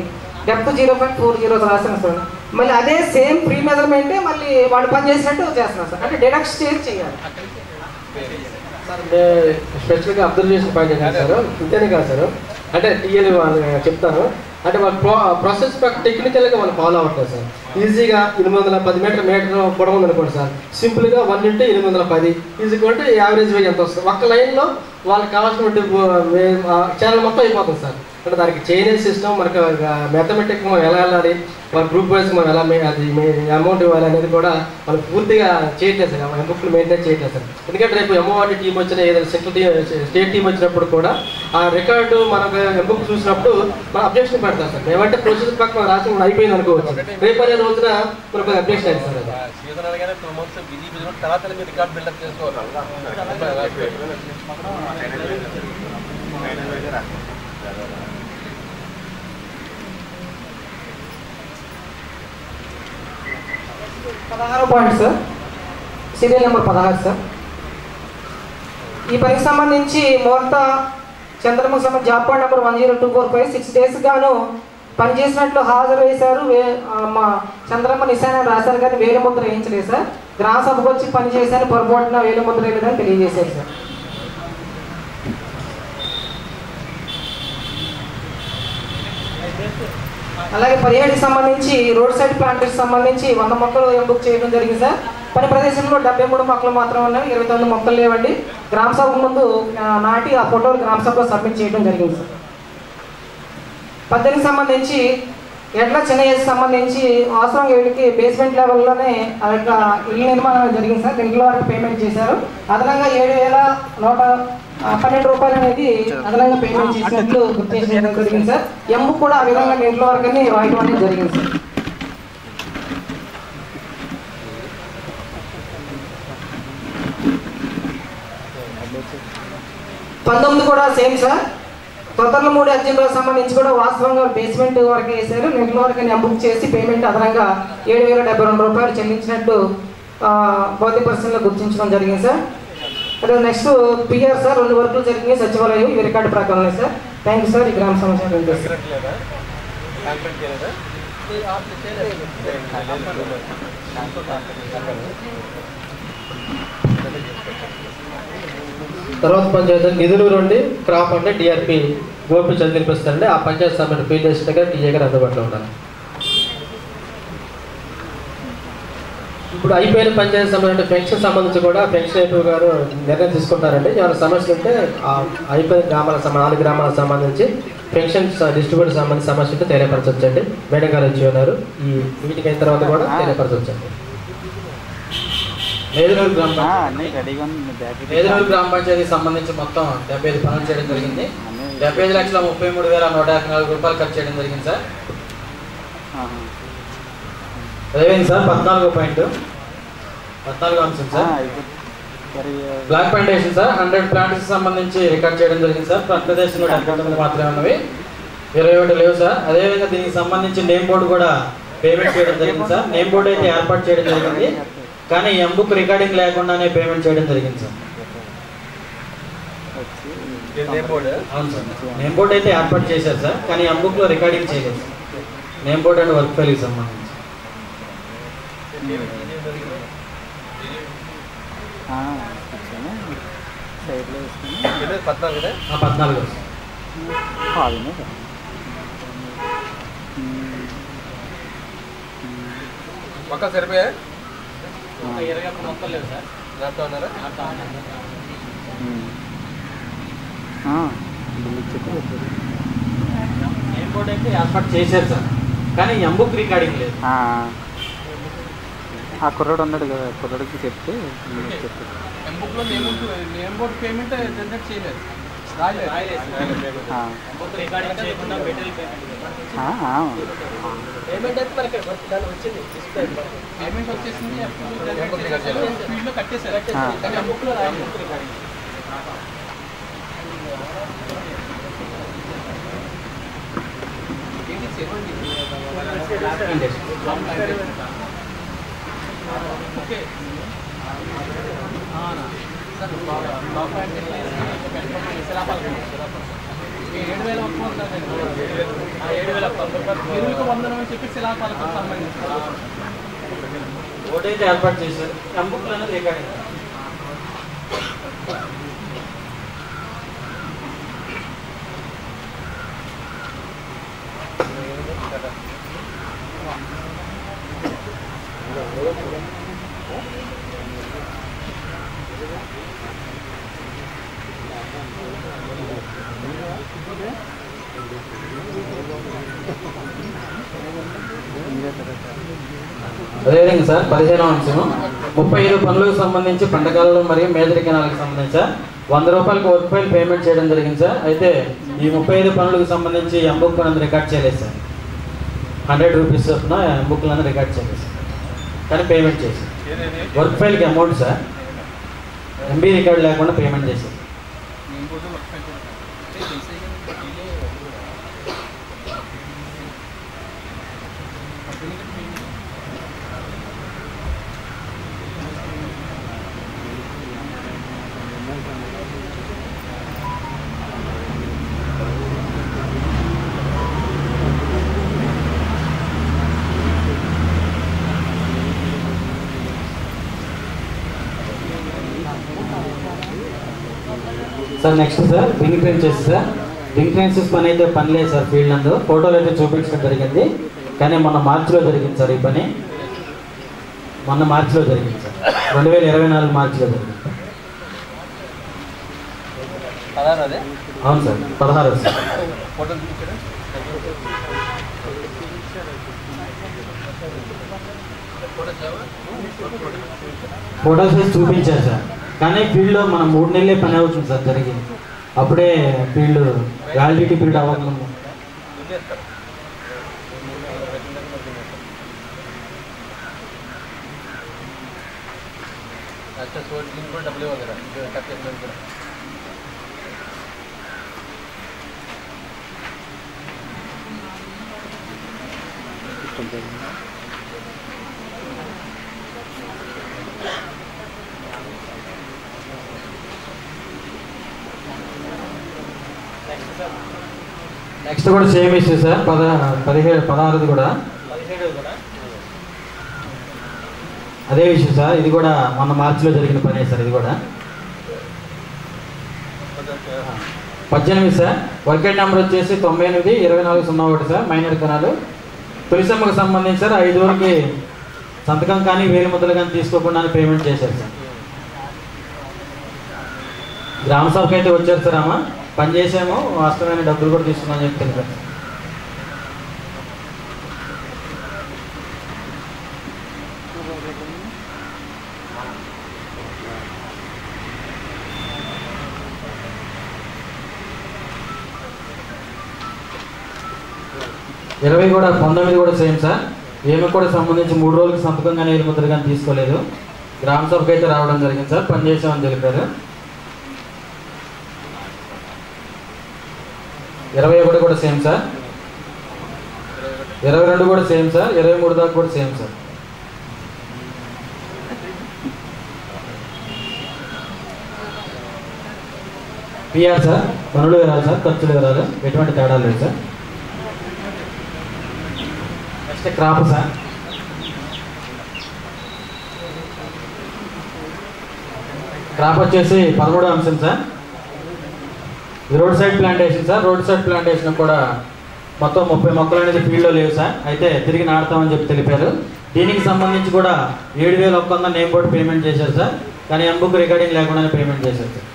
డెప్త్ 0.40 రాశాను సార్. మళ్ళీ అదే సేమ్ ప్రీ మెజర్మెంటే మళ్ళీ వాళ్ళు పని చేసినట్టు చేస్తున్నాం సార్. అంటే డిడక్షన్ చేయాలి సార్. స్పెషల్గా అబ్జర్వ్ చేసిన పాయింట్ ఏంటంటే సార్, ఇంతేనే కాదు సార్, అంటే టీఎల్ చెప్తాను. అంటే వాళ్ళ ప్రాసెస్ టెక్నికల్గా వాళ్ళు ఫాలో అవ్వట్లేదు సార్. ఈజీగా 810 మీటర్ పొడవు ఉందనుకోండి సార్. సింపుల్గా 1 × 810 ఈజీగా యావరేజ్ వేజ్ ఎంత వస్తుంది. ఒక్క లైన్లో వాళ్ళకి కావాల్సినటువంటి ఛానల్ మొత్తం అయిపోతుంది సార్. అంటే దానికి చైనీస్ సిస్టమ్ మనకు మ్యాథమెటిక్ మనం ఎలా వెళ్ళాలి, మన గ్రూప్ వైజ్ మనం ఎలా అది అమౌంట్ ఇవ్వాలి అనేది కూడా మనం పూర్తిగా చేయట్లేదు సార్. ఎంబుక్లు మెయింటైన్ చేయట్లేదు సార్. ఎందుకంటే రేపు ఎంఓఆర్టీ టీం వచ్చిన ఏదైనా సెంట్రల్ స్టేట్ టీం వచ్చినప్పుడు కూడా ఆ రికార్డు మనకు ఎంబుక్ చూసినప్పుడు మనం అబ్జెక్షన్ పెడతాం సార్. ఏమంటే ప్రొసీజర్ పక్కన రాసి మనం అయిపోయింది అనుకోవచ్చు. రేపు అనే రోజున మనకు అబ్జెక్షన్ అయింది సార్. సీజన్ అనగానే 2 months బిజీ తర్వాత మీరు రికార్డ్ బిల్డప్ చేసుకోవాలి. Point sir, serial number 16 sir. ఈ పనికి సంబంధించి మోర్తా చంద్రముఖి సంబంధించి జాబ్ కార్డ్ నెంబర్ 10245 6 days గాను పనిచేసినట్లు హాజరు వేశారు. మా చంద్రమ్మ నిశాన రాశారు కానీ వేలుముద్ర వేయించలేదు సార్. గ్రామ సభకు వచ్చి పనిచేశారు, పొరపాటున వేలుముద్ర వేయలేదని తెలియజేశారు సార్. అలాగే 17కి సంబంధించి రోడ్ సైడ్ ప్లాంటేషన్ సంబంధించి 100 మొక్కలు ఎంబుక్ చేయడం జరిగింది సార్. పని ప్రదేశంలో 73 మొక్కలు మాత్రం ఉన్నాయి, 29 మొక్కలు లేవండి. గ్రామ సభ ముందు నాటి ఆ ఫోటోలు గ్రామ సభలో సబ్మిట్ చేయడం జరిగింది సార్. 18కి సంబంధించి ఎట్లా చెన్నైకి సంబంధించి వాస్తవంగా వీళ్ళకి బేస్మెంట్ లెవెల్లోనే ఆ యొక్క ఇల్లు నిర్మాణం జరిగింది సార్. 2 వరకు పేమెంట్ చేశారు. అదనంగా 7,112 రూపాయలు అనేది అదనంగా పేమెంట్ చేసినట్లు గుర్తు చేయడం జరిగింది సార్. ఎంబు కూడా ఆ విధంగా 2 వరకు రాయడం అనేది జరిగింది సార్. పంతొమ్మిది కూడా సేమ్ సార్. తొందరలమూడి అర్జెంట్లకు సంబంధించి కూడా వాస్తవంగా బేస్మెంట్ వరకు వేశారు. 2 వరకు బుక్ చేసి పేమెంట్ అదనంగా 7,072 రూపాయలు చెల్లించినట్టు భౌతిక పరిస్థితుల్లో గుర్తించడం జరిగింది సార్. అదే నెక్స్ట్ పిఆర్ సార్ 2 వర్కులు జరిగినాయి సచివాలయం ఈ రికార్డు ప్రకారం సార్. Thank you sir. ఈ గ్రామ సమాచారం తర్వాత పంచాయతీ నిధులు నుండి క్రాప్ అంటే డిఆర్పి గోపి చదివినిపిస్తారండి. ఆ పంచాయతీ సభ్యులు ఫీల్డ్ అసిస్టెంట్ గారు టీఏ గారు అందుబాటులో ఉన్నారు. ఇప్పుడు అయిపోయిన పంచాయతీ సంబంధించిన పెన్షన్ సంబంధించి కూడా పెన్షన్ ఏపీ గారు నిర్ణయం తీసుకుంటారండి. ఏమైనా సమస్యలు ఉంటే అయిపోయిన గ్రామాలకు 4 గ్రామాలకు సంబంధించి పెన్షన్ డిస్ట్రిబ్యూటర్ సంబంధించిన సమస్య ఉంటే తెలియపరచవచ్చండి. మేడం గారు వచ్చి ఉన్నారు. ఈ మీటింగ్ అయిన తర్వాత కూడా తెలియపరచవచ్చండి. మేదనూరు గ్రామ పంచాయతీకి సంబంధించి మొత్తం 75 పనులు చేయడం జరిగింది. 75,33,154 రూపాయలు ఖర్చు చేయడం జరిగింది సార్. అదేవిధంగా సార్ 14 అంశం sir block plantation sir 100 plants సంబంధించి రికార్డ్ చేయడం జరిగింది సార్. ప్రదేశంలో 79 మాత్రమే ఉన్నవి, 21 లేవు సార్. అదేవిధంగా దీనికి సంబంధించి నేమ్ బోర్డు కూడా పేమెంట్ చేయడం జరిగింది సార్. నేమ్ బోర్డు అయితే ఏర్పాటు చేయడం జరిగింది, కానీ ఎంబుక్ రికార్డింగ్ లేకుండానే పేమెంట్ చేయడం జరిగింది సార్. అవును సార్, నేమ్ బోర్డు అయితే ఏర్పాటు చేశారు సార్, కానీ ఎంబుక్లో రికార్డింగ్ చేయలేదు. నేమ్ బోర్డు అండ్ వర్క్ ఫైల్కి సంబంధించి 14 పక్క సరిపోయా 20 మొత్తం లేవు సార్. దాంట్లో ఉన్నారా? నేమ్ బోర్డు అయితే ఏర్పాటు చేశారు సార్, కానీ ఎంబుక్ రికార్డింగ్ లేదు. ఆ కుర్రాడు ఉన్నాడు కదా, కుర్రాడికి చెప్తే ఎంబుక్లో నేమ్ బోర్డు పేమెంట్ జనరేట్ చేయలేదు. రికార్డింగ్ చేయకుండా మెటీరియల్ పేమెంట్ అయితే మనకి వచ్చింది. పేమెంట్ వచ్చేసింది, ఫీల్డ్లో కట్టేసారు. కానీ ఎంబుక్లో ఓకే సార్ 7,000 చెప్పి శిలాపాలకు సంబంధించి బోర్డు అయితే ఏర్పాటు చేశారు, ఎంబుక్లో అనేది రికార్డింగ్. అదేవిధంగా సార్ 15వ అంశం 35 పనులకు సంబంధించి పంటకాలలో మరియు మేజర్ కెనాలకు సంబంధించి సార్ 100 రూపాయలకు వర్క్ ఫైల్ పేమెంట్ చేయడం జరిగింది సార్. అయితే ఈ 35 పనులకు సంబంధించి ఎంబుక్ అనేది రికార్డ్ చేయలేదు సార్. 100 రూపీస్ చొప్పున ఎంబుక్లు అనేది రికార్డ్ చేయలేదు సార్, కానీ పేమెంట్ చేశారు. వర్క్ ఫైల్కి అమౌంట్ సార్ ఎంబీ రికార్డ్ లేకుండా పేమెంట్ చేశారు. Sir next sir ring trenches sir. Ring trenches పని అయితే పని లేదు సార్. ఫీల్డ్ నందు ఫోటోలు అయితే చూపించడం జరిగింది, కానీ మొన్న మార్చిలో జరిగింది సార్. ఈ పని మొన్న మార్చిలో జరిగింది సార్, 2024 మార్చిలో జరిగింది. అవును సార్, 16 సార్. ఫోటోస్ వేసి చూపించారు సార్. కానీ ఫీల్డ్లో మనం 3 నెలలే పని అవుతుంది సార్ జరిగి. అప్పుడే ఫీల్డ్ వ్యాలిడిటీ పీరియడ్ అవ్వకముందు. अच्छा तो इनको डब्ल्यू वगैरह जो कैप्टन को నెక్స్ట్ కూడా సేమ్ ఇష్యూ సార్. 16 కూడా అదే ఇష్యూ సార్. ఇది కూడా మొన్న మార్చిలో జరిగిన పనే సార్. ఇది కూడా 18 సార్. వర్కెట్ నెంబర్ వచ్చేసి 982401 సార్. మైనర్ కణాలు తొలిసమ్మకు సంబంధించి సార్ 5 రోజులకి సంతకం కానీ వేలు ముద్దలు కానీ తీసుకోకుండా పేమెంట్ చేశారు సార్. గ్రామ సభకి అయితే వచ్చారు సార్. అమ్మ పని చేసాము, వాస్తవమైన డబ్బులు కూడా తీసుకున్నామని చెప్పి తెలిపారు. కూడా 19 కూడా సేమ్ సార్. ఏమి కూడా సంబంధించి 3 రోజులకి సంతకం కానీ వేలు ముద్రలు కానీ తీసుకోలేదు. గ్రామ సభకి అయితే రావడం జరిగింది సార్. పని చేసామని తెలిపారు. 21 కూడా సేమ్ సార్. 22 కూడా సేమ్ సార్. 23 దాకా కూడా సేమ్ సార్. PR sir. పనులు వివరాలు సార్, ఖర్చులు వివరాలు, ఎటువంటి తేడా లేదు sir. Next crop sir. Crop వచ్చేసి 13వ అంశం sir. Road side plantation sir. Road side plantation కూడా మొత్తం 30 మొక్కలు అనేది ఫీల్డ్లో లేవు సార్. అయితే తిరిగి నాటుతామని చెప్పి తెలిపారు. దీనికి సంబంధించి కూడా 7100 నేమ్ బోర్డు పేమెంట్ చేశారు సార్. కానీ ఎంబుక్ రికార్డింగ్ లేకుండానే పేమెంట్ చేశారు సార్.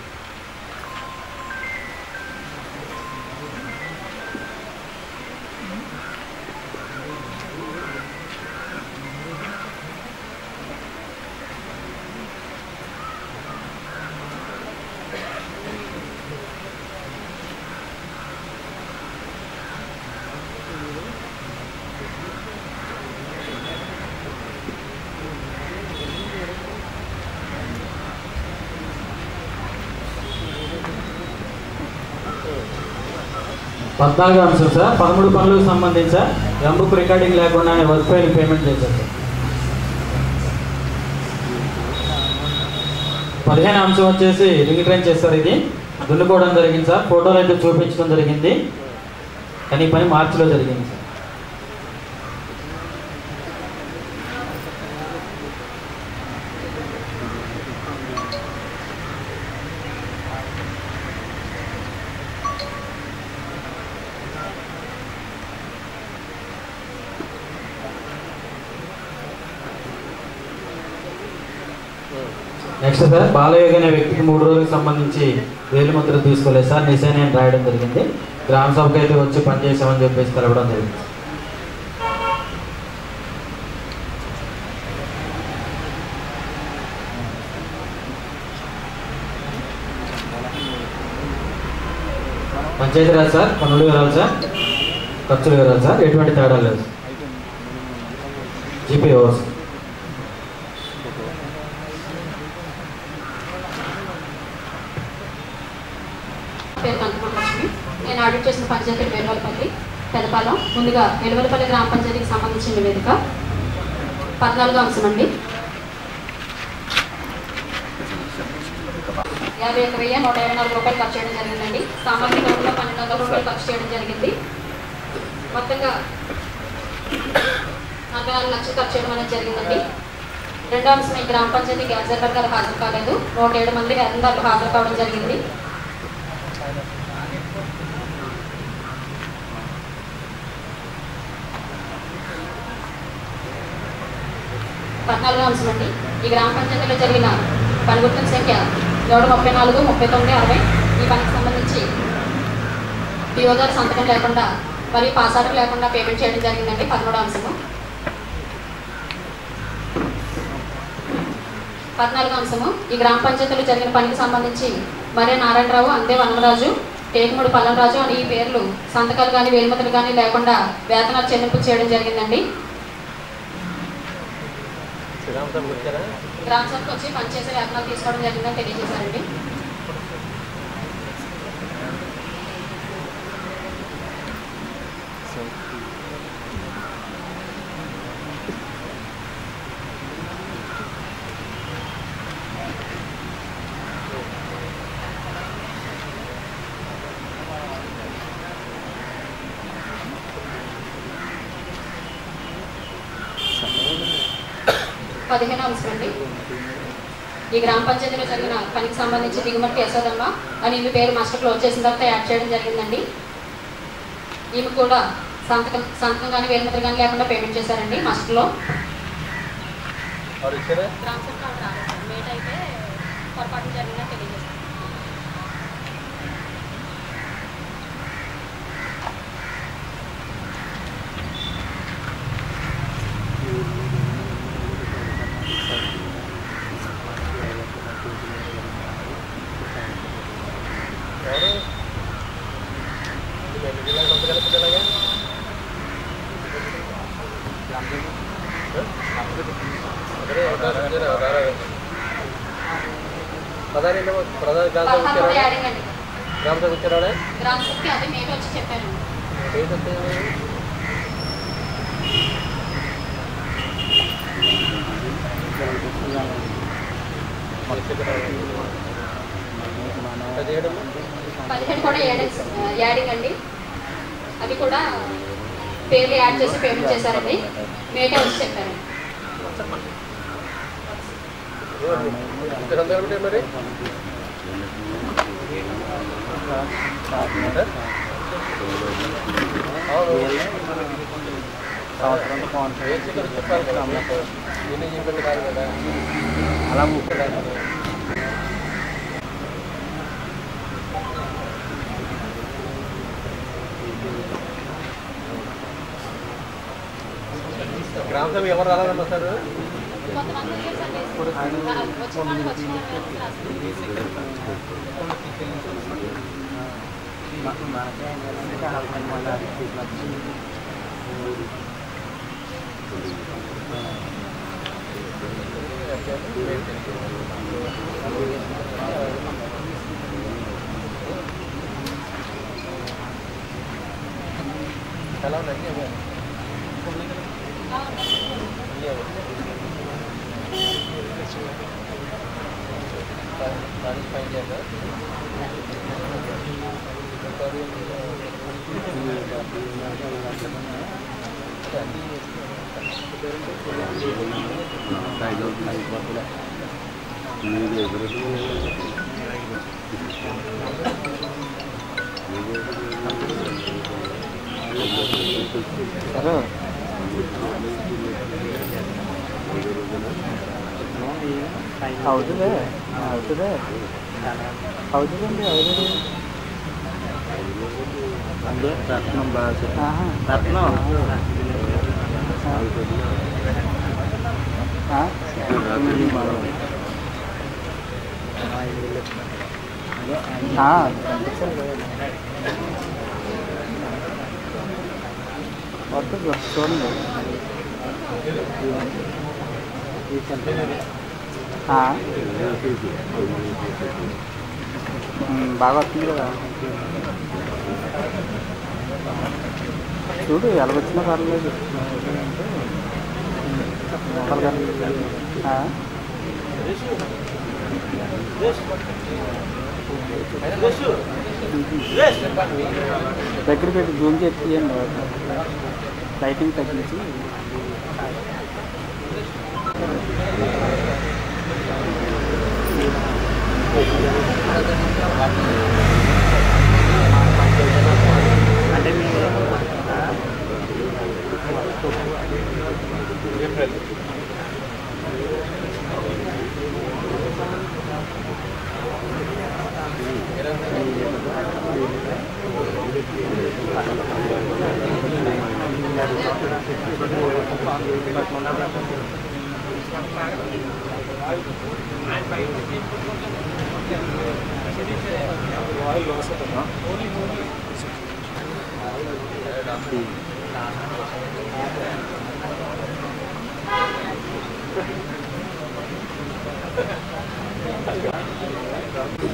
పద్నాలుగో అంశం సార్. 13 పనులకు సంబంధించి సార్ ఎంబుక్ రికార్డింగ్ లేకుండా వర్క్ ఫైల్ పేమెంట్ చేశారు సార్. 15 అంశం వచ్చేసి రింగ్ ట్రైన్ చేస్తారు. ఇది దున్నుకోవడం జరిగింది సార్. ఫోటోలు అయితే చూపించడం జరిగింది. కానీ ఈ పని మార్చిలో జరిగింది సార్. నెక్స్ట్ సార్ బాలయోగి అనే వ్యక్తికి 3 రోజులకు సంబంధించి వేలు ముద్ర తీసుకోలేదు సార్. నిశాని అని రాయడం జరిగింది. గ్రామ సభకి అయితే వచ్చి పనిచేసామని చెప్పేసి తెలవడం జరిగింది. పంచాయతీరాజ్ సార్. పనులు వివరాలు సార్, ఖర్చులు వివరాలు సార్, ఎటువంటి తేడా లేదు. GP overs. నేను ఆడిట్ చేసిన పంచాయతీ వెలువలపల్లి పెదపాలెం. ముందుగా వెలువలపల్లి గ్రామ పంచాయతీకి సంబంధించిన నివేదిక 14వ అంశం అండి. 51,124 రూపాయలు ఖర్చు చేయడం జరిగిందండి. సామాగ్రి ఖర్చులో 1200 రూపాయలు ఖర్చు చేయడం జరిగింది. మొత్తంగా 44 లక్షలు ఖర్చు చేయడం అనేది జరిగిందండి. రెండో అంశం, ఈ గ్రామ పంచాయతీ గ్యాజెటర్ గారు హాజరు కాలేదు. 107 మంది వేతనదారులు హాజరు కావడం జరిగింది. పద్నాలుగో అంశం అండి. ఈ గ్రామ పంచాయతీలో జరిగిన పని గుర్తింపు సంఖ్య 734, 39, 60. ఈ పనికి సంబంధించి పిఓ గారు సంతకం లేకుండా మరియు పాస్ ఆర్డర్ లేకుండా పేమెంట్ చేయడం జరిగిందండి. 13వ అంశము. 14వ అంశము ఈ గ్రామ పంచాయతీలో జరిగిన పనికి సంబంధించి మర్రి నారాయణరావు, అందే వనమరాజు, టేకుమూడి పల్లంరాజు అని ఈ పేర్లు సంతకాలు కానీ వేలుముద్రలు కానీ లేకుండా వేతనాలు చెల్లింపు చేయడం జరిగిందండి. గ్రామ సభకు వచ్చి పనిచేసే వేతనాలు తీసుకోవడం జరిగిందని తెలియజేశారండి. పదిహేను అంశం అండి. ఈ గ్రామ పంచాయతీలో జరిగిన పనికి సంబంధించి దిగుమతి యశోదమ్మ అని ఈమె పేరు మాస్టర్ క్లోజ్ చేసిన తర్వాత యాడ్ చేయడం జరిగిందండి. ఈమె కూడా సంతకం కానీ వేలుముద్ర కానీ లేకుండా పేమెంట్ చేశారండి మాస్టర్లో. గ్రామ సభ మేట్ అయితే పొరపాటు జరిగిందని తెలియజేస్తారు. గ్రామ సభకి అదే మేట్ వచ్చి చెప్పాను. పదిహేను కూడా యాడింగ్ అండి. అవి కూడా పేర్లు యాడ్ చేసి పేమెంట్ చేశారండి. మేటే వచ్చి చెప్పారు. మరి చెప్పాలి కదా, ఎన్ని చెప్పండి కాదు కదా అలా గ్రామ సభ ఎవరు రావాలన్నా సార్? ఎలా ఉన్నాయి ఫైన్ చేద్దాం. అవుతుందే అవుతుందే అవుతుందండి అవుతుంది. రత్నం బాగా రత్నం వస్తుంది చూడండి. బాగా వస్తుంది కదా, చూడు ఎలా వచ్చినా పర్లేదు. దగ్గర పెట్టి జూమ్ చేసి తీయండి, లైటింగ్ తగ్గించి. అంటే ఏప్రిల్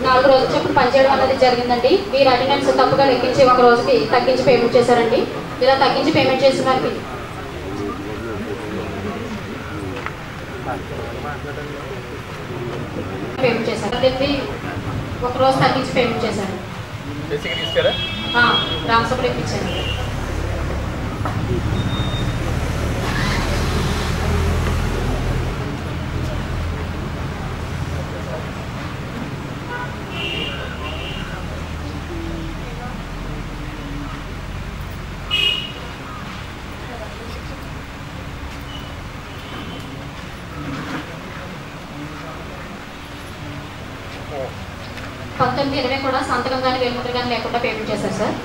నాలుగు రోజులు చొప్పున పనిచేయడం అనేది జరిగిందండి. వీరు అటెండెన్స్ తప్పుగా లెక్కించి ఒక రోజుకి తగ్గించి పేమెంట్ చేశారండి. ఇలా తగ్గించి పేమెంట్ చేసిన వారికి పేమెంట్ చేశారు. ఒక రోజు తగ్గించి పేమెంట్ చేశారు. రామసభలో ఇప్పించారు. పంతొమ్మిది 20 కూడా సంతకం కానీ వెలుముద్ర కానీ లేకుండా పేమెంట్ చేశారు సార్.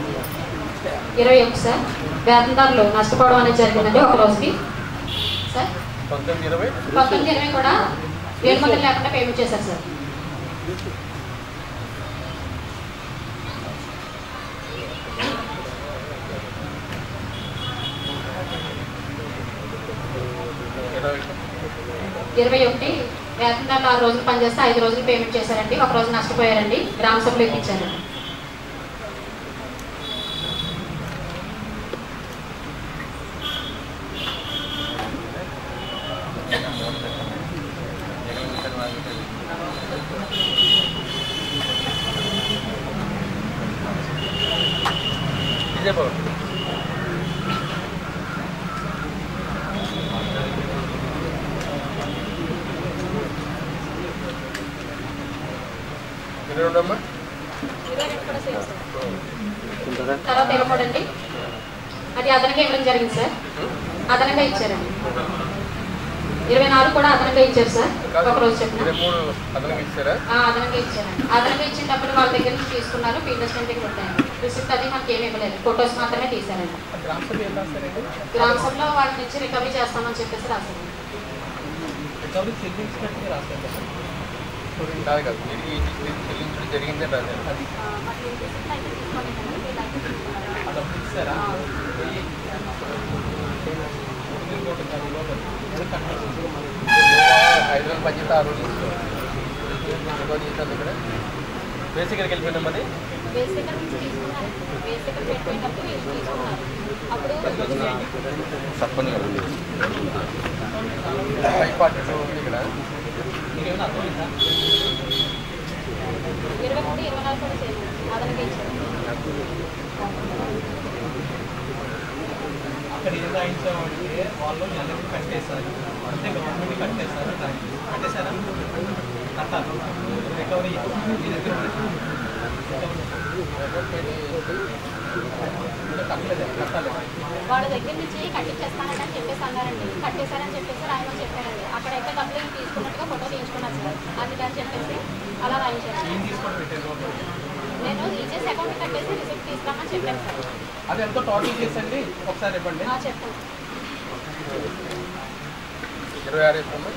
21 సార్ వేతనదారులు నష్టపోవడం అనేది జరిగిందండి ఒక రోజుకి సార్. 19, 20 కూడా వెలుముద్ర లేకుండా పేమెంట్ చేశారు సార్. ఇరవై ఒకటి వేతనదారులు 6 రోజులు పనిచేస్తే 5 రోజులు పేమెంట్ చేశారండి. ఒక రోజు నష్టపోయారండి. గ్రామ సభలో ఇప్పించారండి. తర్వాత 23 అండి. అది అదనంగా ఇవ్వడం జరిగింది సార్. అదనంగా ఇచ్చారండి. 24 కూడా అదనంగా ఇచ్చారు సార్. ఒక రోజు చెప్పిన అదనంగా ఇచ్చారండి. అదనంగా ఇచ్చినప్పుడు వాళ్ళ దగ్గర నుంచి తీసుకున్నారు. ఫీల్డ్ అసిస్టెంట్కి కొట్టాను. రిసిప్ట్ అది మనకి ఏమి ఇవ్వలేదు. ఫొటోస్ మాత్రమే తీశారండి. గ్రామ సభలో వాళ్ళ నుంచి రికవరీ చేస్తామని చెప్పేసి రాశారు. జరిగిందే హైదరాబాద్ పనిచేస్తే 6 రోజులు ఇక్కడ బేసిక్ వెళ్ళిపోయినా మరి చెప్పండి ఇక్కడ 23, 24 కూడా చేయాలి. అదనంగా ఇచ్చారు. అక్కడ ఏం రాయించామంటే వాళ్ళు నెలకి కట్టేశారు. అంటే గవర్నమెంట్ కట్టేశారు. కట్టేశారా కట్టాలి. రికవరీ వాళ్ళ దగ్గర నుంచి కట్టించేస్తానని చెప్పేసి అన్నారండి. కట్టేశారని చెప్పేసి రాయమని చెప్పారండి. అక్కడైతే డబ్బులు తీసుకున్నట్టుగా ఫోటో తీయించుకున్నారు సార్. అందుకని చెప్పేసి అలా రాయించారు. నేను ఇచ్చేసి అకౌంట్ కట్టేసి రిసిప్ట్ తీసుకురామని చెప్పాను సార్. అది ఎంతో టోటల్ చేసండి ఒకసారి ఇవ్వండి. చెప్తాను. 26 ఇస్తాము.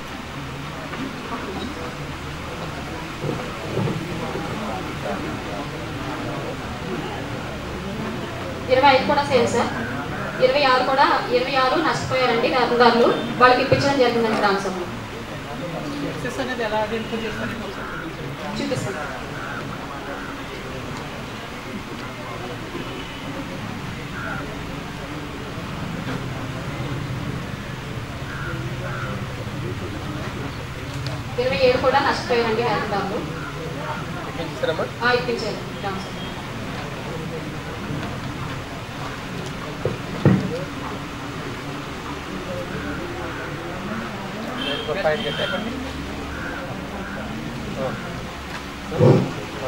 25 కూడా సేమ్ సార్. 26 కూడా 26 నష్టపోయారండి వేతనదారులు. వాళ్ళకి ఇప్పించడం జరిగిందండి గ్రామ సభలో. అనేది ఎలా చూపిస్తాను. 27 కూడా నష్టపోయారండి వేతనదారులు. ఇప్పించారు గ్రామ సభ.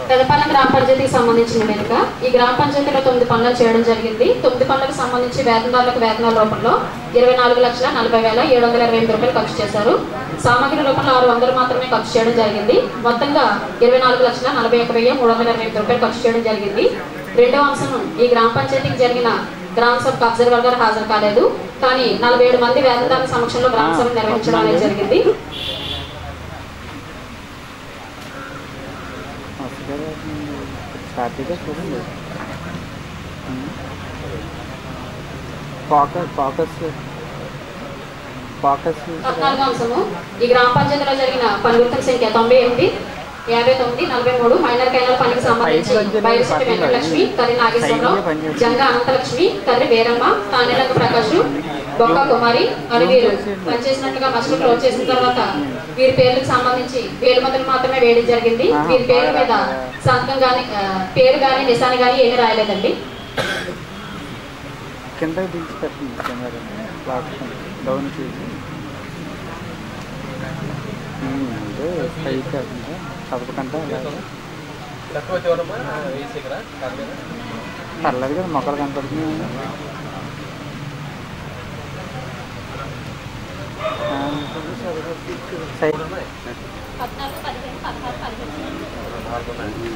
పెదపాలెం గ్రామ పంచాయతీకి సంబంధించిన వెనుక ఈ గ్రామ పంచాయతీలో 9 పనులు చేయడం జరిగింది. 9 పనులకు సంబంధించి వేతనదారులకు వేతనాల రూపంలో 24,40,728 రూపాయలు ఖర్చు చేశారు. సామగ్రి రూపంలో 600 మాత్రమే ఖర్చు చేయడం జరిగింది. మొత్తంగా 24,41,328 రూపాయలు ఖర్చు చేయడం జరిగింది. రెండవ అంశం, ఈ గ్రామ పంచాయతీకి జరిగిన గ్రామ సభ అబ్జర్వర్ గారు హాజరు కాలేదు. కానీ 47 మంది వేతనదారుల సమక్షంలో గ్రామ సభ నిర్వహించడం అనేది జరిగింది. స్టార్ట్గా చూడండి. ఫోకస్ 14వ అంశము ఈ గ్రామ పంచాయతీలో జరిగిన పని గుర్తుల సంఖ్య 98, 59, 43 మైనర్ కైనల్ పనికి సంబంధించి బయలుశెట్టి వెంకటలక్ష్మి, కర్రి నాగేశ్వరరావు, జంగా అనంతలక్ష్మి, కర్రి వీరమ్మ, తానేలంక ప్రకాష్, బొక్క కుమారి అని వీరు పనిచేసినట్లుగా మస్టర్ క్లోజ్ చేసిన తర్వాత వీరి పేర్లకు సంబంధించి వేలుమందులు మాత్రమే వేయడం జరిగింది. వీరి పేరు మీద సంతకం కానీ పేరు కానీ నిశాని కానీ ఏమీ రాయలేదండి. కింద దించి పెట్టండి, కెమెరా డౌన్ చేసి పైకి కాకుండా చదవకుండా పర్లేదు కదా, మొక్కలు కనపడుతున్నాయి. సైడ్ 14, 15, 16,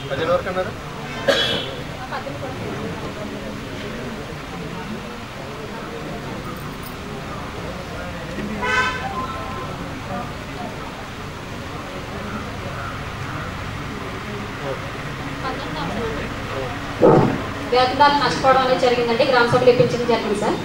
17 వరకు అన్నారు. వేతనాలు నష్టపోవడం అనేది జరిగిందండి. గ్రామ సభలు ఇప్పించడం జరిగింది సార్.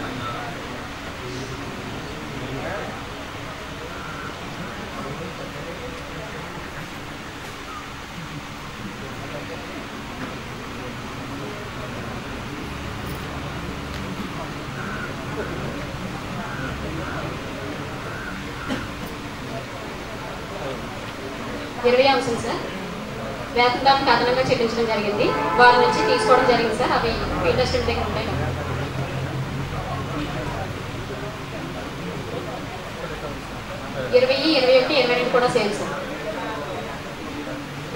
ఇరవై అంశం సార్. వేతనాలకు అదనంగా చెల్లించడం జరిగింది. వారి నుంచి తీసుకోవడం జరిగింది సార్. అవి ఫీల్డ్ అసిస్టెంట్ దగ్గర ఉంటాయి కదా. 20, 21, 22 కూడా సేమ్ సార్.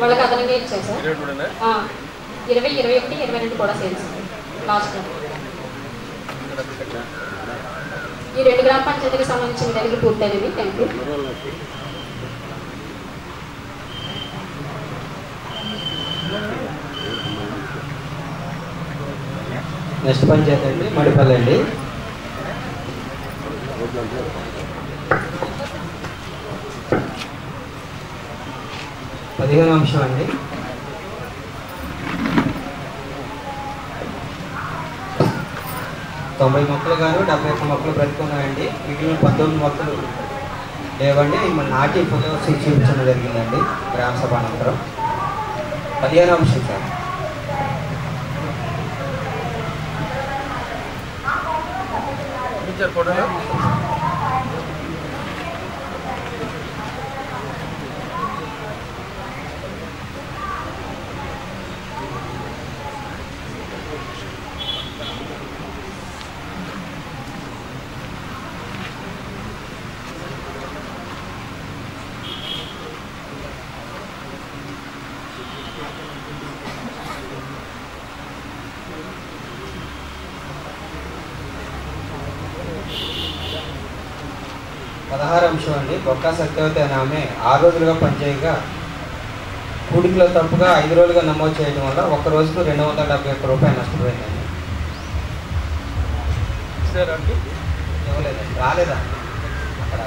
వాళ్ళకి అదనంగా ఇచ్చారు సార్. 20, 21, 22 కూడా సేమ్ సార్. లాస్ట్ ఈ 2 గ్రామ పంచాయతీకి సంబంధించిన దగ్గర పూర్తయినవి. Thank you. నెక్స్ట్ పంచాయతీ అండి మడిపల్లి అండి. 15వ అంశం అండి. తొంభై మొక్కలు గాను 71 మొక్కలు బ్రతుకున్నాయండి. మిగిలిన 19 మొక్కలు లేవండి. మన నాటి ఫోటో చూపించడం జరిగిందండి గ్రామ సభ అనంతరం. 15వ అంశం సార్. ఫోటోలో 16వ అంశం అండి. బొక్క సత్యవతి అనే ఆమె 6 రోజులుగా పనిచేయగా కూడికలో తప్పుగా 5 రోజులుగా నమోదు చేయడం వల్ల ఒక్క రోజుకు 271 రూపాయలు నష్టపోయిందండి. ఇవ్వలేదండి, రాలేదా అక్కడ.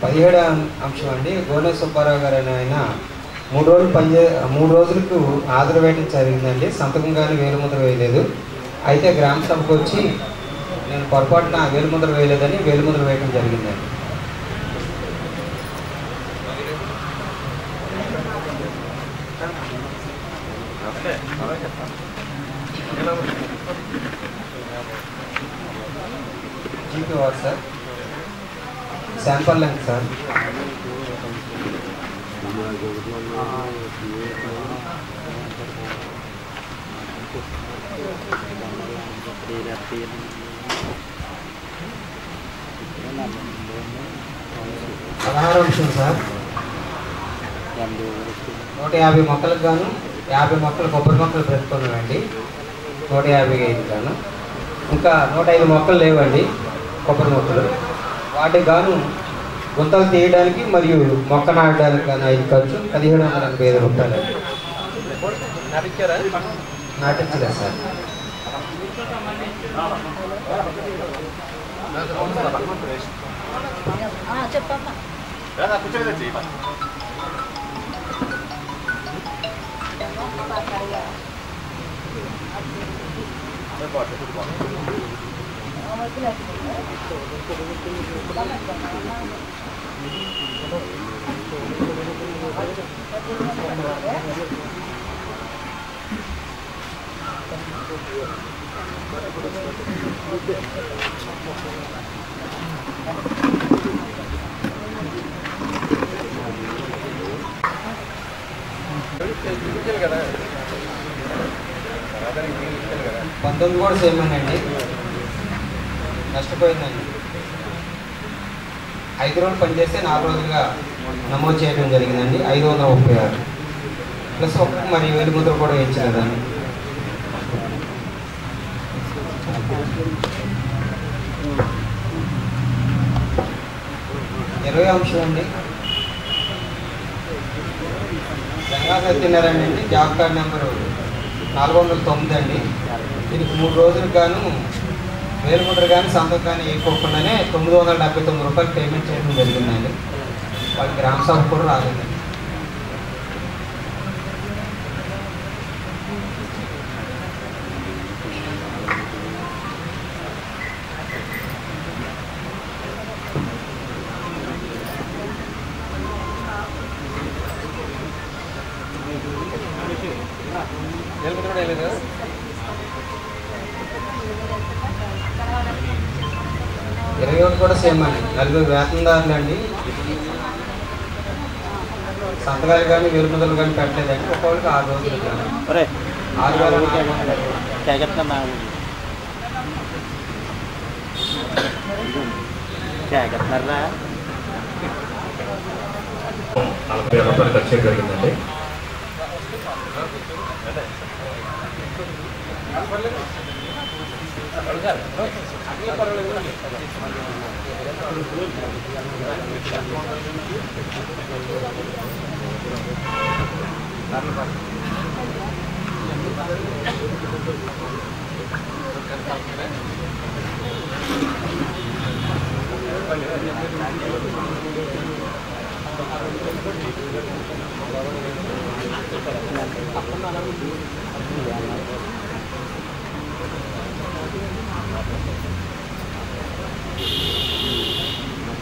17వ అంశం అండి. గోనె సుబ్బారావు గారు అనే ఆయన 3 రోజులకు హాజరు వేయడం జరిగిందండి. సంతకం కానీ వేలుముద్ర వేయలేదు. అయితే గ్రామ సభకు వచ్చి నేను పొరపాటున వేలుముద్ర వేయలేదని వేలుముద్ర వేయడం జరిగిందండి. GPR sir, sample length sir, పదహారు అంశం సార్, 150 మొక్కలకు గాను 50 మొక్కలు కొబ్బరి మొక్కలు పెట్టుకున్నామండి. 155 గాను ఇంకా 105 మొక్కలు లేవండి కొబ్బరి మొక్కలు. వాటికి గాను గుంతలు తీయడానికి మరియు మొక్క నాటడానికి కానీ 5 ఖర్చు 1785 రూపాయలు. నాటించలేదు సార్. పంతొమ్మిది కూడా సేమేనండి, నష్టపోయిందండి. 5 రోజులు పనిచేస్తే 4 రోజులుగా నమోదు చేయడం జరిగిందండి. 536 ప్లస్ ఒక మరి వెలుముద్ర కూడా వేయించలేదండి. ఇరవై అంశం అండి, గంగా సత్యనారాయణ అండి, జాబ్ కార్డ్ నెంబరు 409 అండి. దీనికి 3 రోజులకు గాను వేలుముద్ర కానీ సంతకం కానీ వేయకోకుండానే 979 రూపాయలు పేమెంట్ చేయడం జరిగిందండి. వాళ్ళకి గ్రామ సభ కూడా రాలేదండి. ఇరవై ఒకటి కూడా సేమ్ అండి, 40 వేతనదారులు అండి. సంతకాలు కానీ వేలుముద్రలు కానీ పెట్టలేదండి. ఒక్కొక్కరికి 6 రోజులు కానీ 40,000 రూపాయలు ఖర్చు చేయడం జరిగిందండి.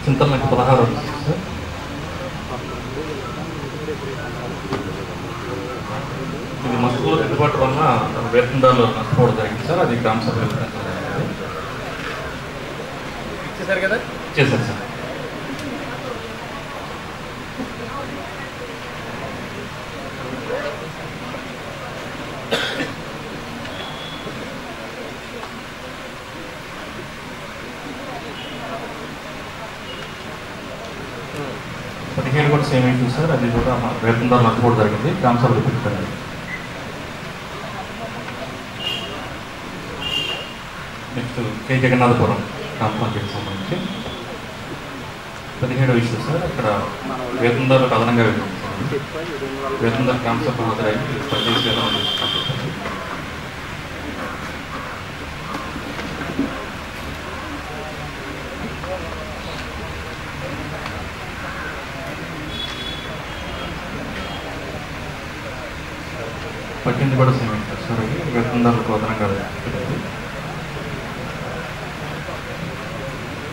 చింతలకి 16 ఇది మస్తులో దిద్దుబాటు వలన వేతనదారులు నష్టపోవడం జరిగింది సార్. అది గ్రామ సభలో చేశారు కదా, చేశారు సార్. కూడా సేమ్ ఏంటి సార్, అది కూడా వేతనదారులు నష్టపోవడం జరిగింది. గ్రామ సభలో పెట్టారు. నెక్స్ట్ కే జగన్నాథపురం గ్రామ పంచాయతీకి సంబంధించి 17వ ఇష్యూ సార్. అక్కడ వేతనదారులకు అదనంగా వేతనదారు గ్రామ సభ హాజరై పనిచేసి వేతనం తీసుకుంటారు. పట్టింది కూడా సేమ్ ఏంటారు సార్, వేతనదారులకు అదనంగా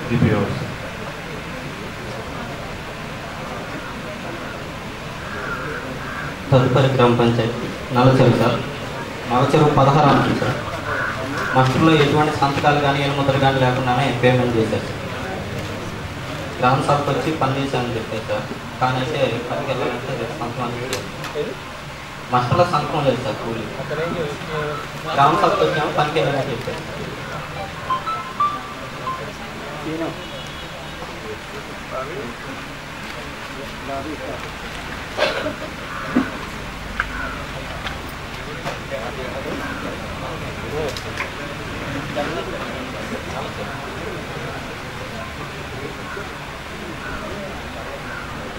జీపీఆర్ సార్. తదుపరి గ్రామ పంచాయతీ నల్లచెరువు సార్. నల్లచెరువు 16 అంశం సార్. మస్టర్లో ఎటువంటి సంతకాలు కానీ ఏలుముద్రలు కానీ లేకుండానే పేమెంట్ చేశారు సార్. గ్రామ సభకు వచ్చి పని చేశామని చెప్పారు సార్. కానీ అయితే పనికి వెళ్ళాలంటే సంతకం అనేది మస్టర్లో సంతకం లేదు సార్. కూలి గ్రామ సభకు వచ్చాము, పనికి వెళ్ళాలని చెప్పారు.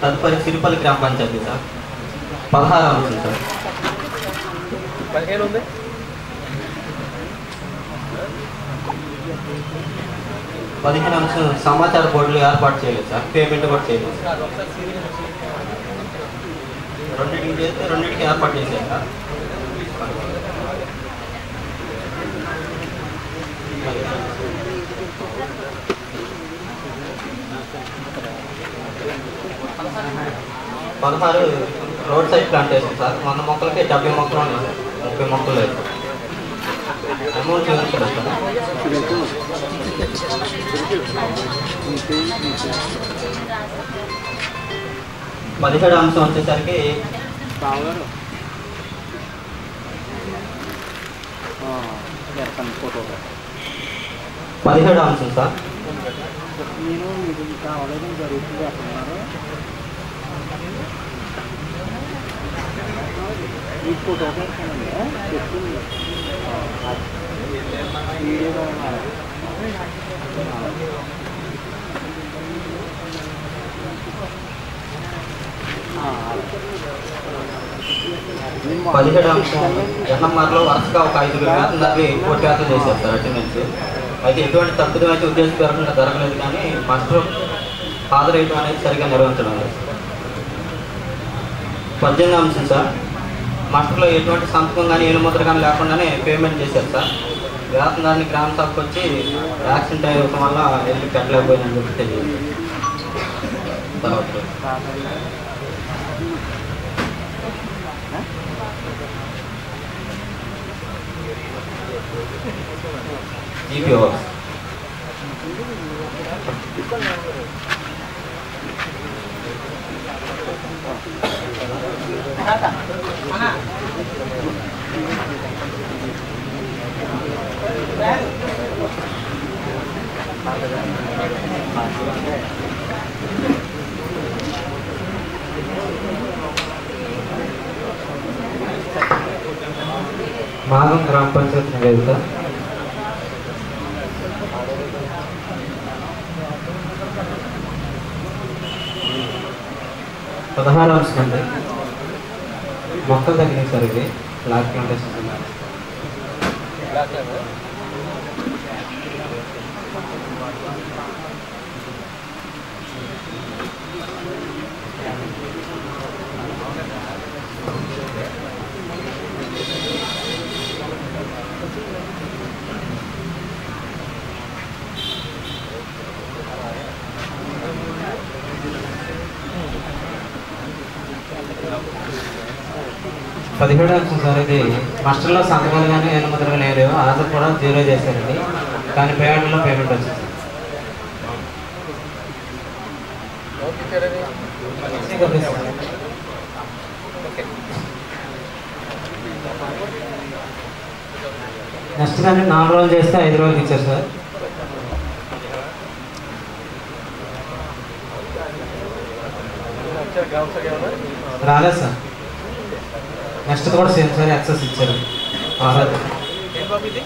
తదుపరి సిరిపల్లి గ్రామ పంచాయతీ సార్. 16వ అంశం సార్. 15 ఉంది. 15వ అంశం సమాచార బోర్డులు ఏర్పాటు చేయలేదు సార్. పేమెంట్ కూడా చేయలేదు సార్. రెండింటికి చేస్తే రెండింటికి ఏర్పాటు చేశారు సార్. పదహారు రోడ్ సైడ్ ప్లాంటేషన్ సార్. 100 మొక్కలకి 70 మొక్కలు ఉన్నాయి సార్. 30 మొక్కలు లేదు సార్. అమౌంట్ చూపించలేదు సార్. 17వ అంశం వచ్చేసరికి 17వ అంశం సార్. నేను మీకు ఇంకా అవడం జరుగుతుంది అంటున్నారు. మీకు ఫోటో చెప్తుంది వీడియోలో ఉన్నారు. 17వ అంశం ఎన్ఎంఆర్లో వరుసగా ఒక 5 వేతనదారులు కోర్టుయాత్ర చేశారు సార్. అటెండెన్స్ అయితే ఎటువంటి తప్పుదం అయితే ఉద్దేశపూర్వకంగా జరగలేదు, కానీ మాస్టర్ హాజరేయడం అనేది సరిగ్గా నిర్వహించడం లేదు. 18వ అంశం సార్. మాస్టర్లో ఎటువంటి సంతకం కానీ ఏలుముద్ర కానీ లేకుండానే పేమెంట్ చేశారు సార్. వేతనదారుని గ్రామ సభకు వచ్చి యాక్సిడెంట్ అయ్యడం వల్ల వెళ్ళి పెట్టలేకపోయిందని చెప్పి తెలియదు. తర్వాత GPO మాగం గ్రామ పంచాయతీ నివేదిక. పదహారవ అంశం అండి. మొక్కలు తగ్గినాయి సార్. ఇది బ్లాక్ ప్లాంటేషన్. పదిహేడు అంశం సార్. ఇది మాస్టర్లో సంతకాలు కానీ ఏలుముద్రలు కానీ లేవు. హాజరు కూడా 0 చేశారండి, కానీ పేమెంట్లో పేమెంట్ వచ్చింది. నెక్స్ట్ కానీ 4 రోజులు చేస్తే 5 రోజులు ఇచ్చారు సార్. రాలేదు సార్. నెక్స్ట్ కూడా సేమ్ సార్. యాక్సెస్ ఇచ్చారు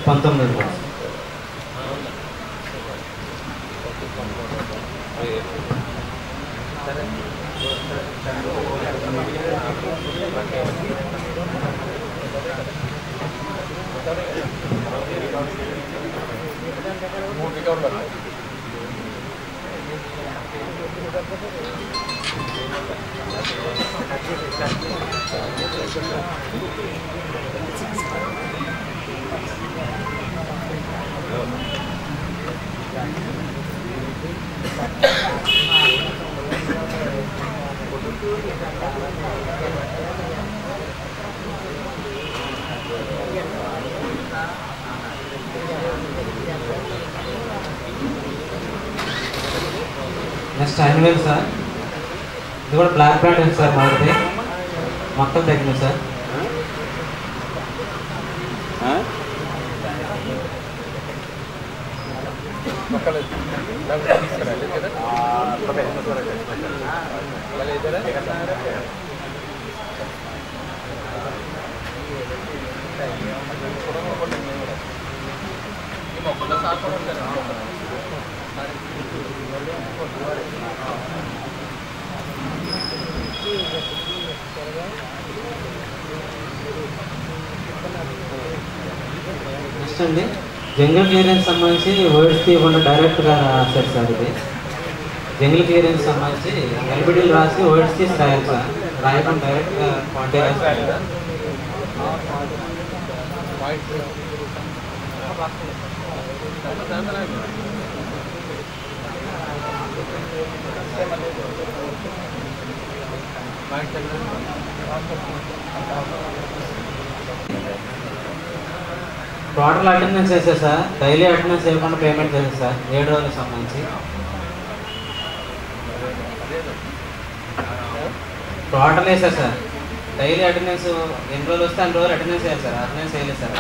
19. నెక్స్ట్ యాన్యువల్ సార్, ఇది కూడా బ్లాక్ బ్రాండ్ ఉంది సార్. మాది మొత్తం తగ్గింది సార్. నెక్స్ట్ అండి జంగల్ క్లియరెన్స్ సంబంధించి వర్డ్స్ ఇవ్వకుండా డైరెక్ట్గా రాశారు సార్. ఇది జంగల్ క్లియరెన్స్ సంబంధించి ఎల్బిడీలు రాసి వర్డ్స్ తీసి రాయాలి సార్. రాయడం డైరెక్ట్గా క్వాంటిటీ రాస్తారు. టోటల్ అటెండెన్స్ వేసే సార్. డైలీ అటెండెన్స్ వేయకుండా పేమెంట్ చేసేది సార్ 7 రోజులకు సంబంధించి. టోటల్ వేసారు సార్. డైలీ అటెండెన్స్ ఎన్ని రోజులు వస్తే అన్ని రోజులు అటెండెన్స్ వేయాలి సార్. అటెండెన్స్ వేయలేదు సార్.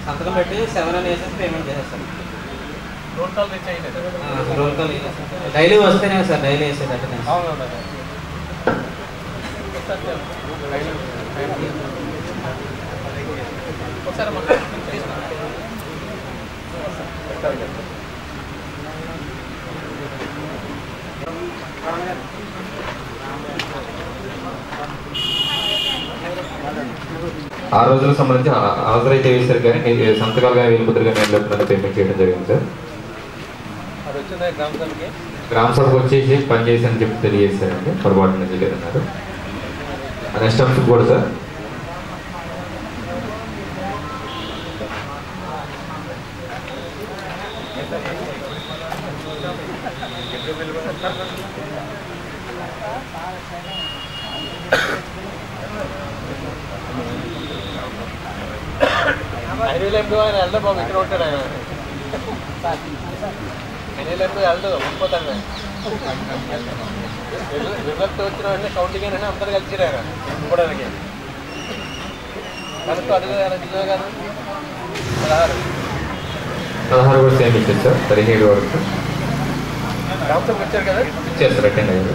సంతకం పెట్టి 7 అని వేసేసి పేమెంట్ చేసేస్తారు. రోల్ కాల్ డైలీ వస్తేనే సార్ డైలీ వేసేది అటెండెన్స్. ఆ రోజులకు సంబంధించి హాజరైతే వేశారు కానీ సంతకాలుగా వేలుముద్రగా నేను లేకుండా పేమెంట్ చేయడం జరిగింది సార్. గ్రామ సభకు వచ్చేసి పనిచేసి అని చెప్పి తెలియజేశారండి. పొరపాటున తెలియదన్నారు. నెక్స్ట్ అంశం కూడా సార్ వెళ్దా బాబు, ఇక్కడ ఉంటాడు ఆయన. వెళ్దు ఉండిపోతాడు. రిజల్ట్ వచ్చిన వెంటనే కౌంటింగ్ అయినా అందరు కలిసిరు ఆయన ఇంకోడానికి. కనుక అడుగు నిజమే కదా. 16 కూడా సేమ్ ఇచ్చారు సార్. 17 వరకు రామసభకు వచ్చారు కదా, ఇచ్చారు సార్. అటెండ్ అయ్యారు.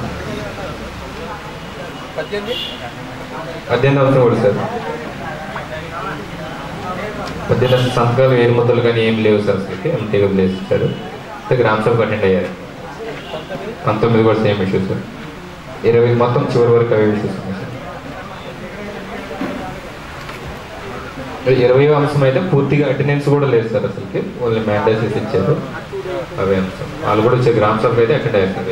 18 అవసరం కూడా సార్. 18 సంతకాలు వేలుముద్రలు కానీ ఏం లేవు సార్. అసలుకి ఎంటీగా ప్లేస్ ఇచ్చారు. గ్రామ సభకు అటెండ్ అయ్యారు. 19 కూడా సేమ్ ఇష్యూ సార్. 20 మొత్తం చివరి వరకు అవే ఇష్యూస్ ఉన్నాయి సార్. 20వ అంశం అయితే పూర్తిగా అటెండెన్స్ కూడా లేదు సార్. అసలుకి ఓన్లీ మ్యాండేట్స్ ఇచ్చారు. అవే అంశం వాళ్ళు కూడా వచ్చే గ్రామ సభకు అయితే అటెండ్ అయ్యారు సార్.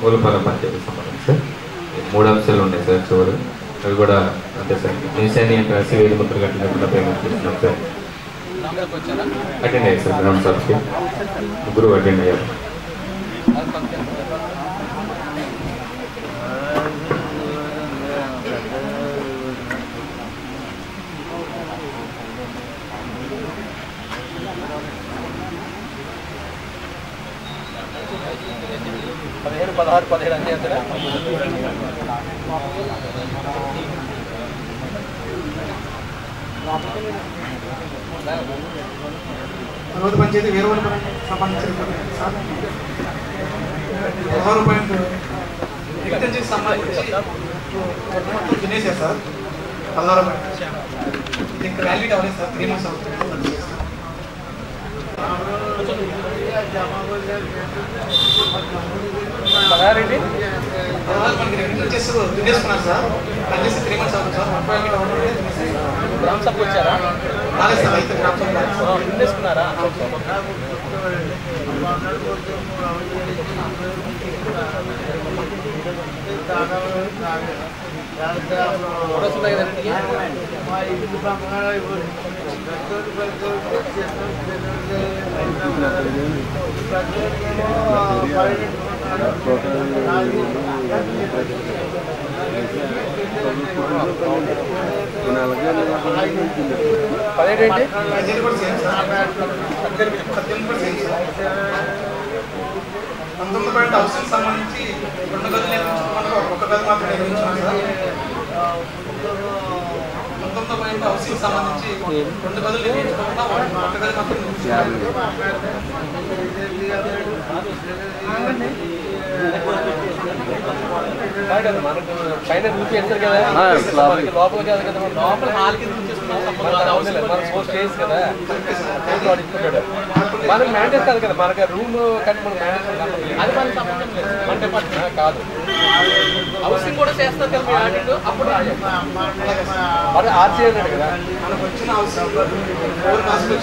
మూలపాలెం పంచాయతీ సంబంధించి సార్ 3 అంశాలు ఉన్నాయి సార్. చివరి అవి కూడా అంతే సార్. నిశాని రాసి వేలుముద్ర కట్టినప్పుడు పేమెంట్ చేస్తున్నాం సార్. అటెండ్ అయ్యారు సార్. గ్రామ సభకి 3 అటెండ్ అయ్యారు. పదహారు 17 అంతే అంతేనా. రోజు పంచాయతీ వేరే వాళ్ళ సంబంధించిన $16 సంబంధించి మొత్తం తినేసారు సార్. 16 ఇది ఇంకా వ్యాలిడ్ అవ్వలేదు సార్. 3 months అవుతుంది. పదహారండి మనకి రెండు వచ్చేసి తినేసుకున్నారు సార్ వచ్చేసి 3 months అవుతుంది సార్ గ్రామ సభకు వచ్చారా రాలేదు సార్ అయితే గ్రామ సభ తినేసుకున్నారా వస్తుంది కదండి పదిహేడు పంతొమ్మిది పాయింట్ హౌసింగ్ సంబంధించి 2 గదులు నిర్మించుకున్నాం ఒక గది మాత్రం నిర్మించాం సార్ 19 పాయింట్ హౌసింగ్ సంబంధించి 2 గదులు నిర్మించుకున్నాం ఒక గది మాత్రం మనకు పైన రూపీ వేస్తారు కదా లోపల కాదు కదా లోపల హాల్ కింద మన స్టేజ్ కదా మనకు మ్యాండేట్ కాదు కదా మనకు రూమ్ కానీ మనకు మ్యాండేట్ అది మనకు సంబంధం లేదు మన డిపార్ట్మెంట్ కాదు హౌసింగ్ కూడా చేస్తారు కదా మీ ఆడిట్ అప్పుడు మరి ఆర్సీ అన్నాడు కదా మనకు వచ్చిన హౌసింగ్ 4 టాస్క్లు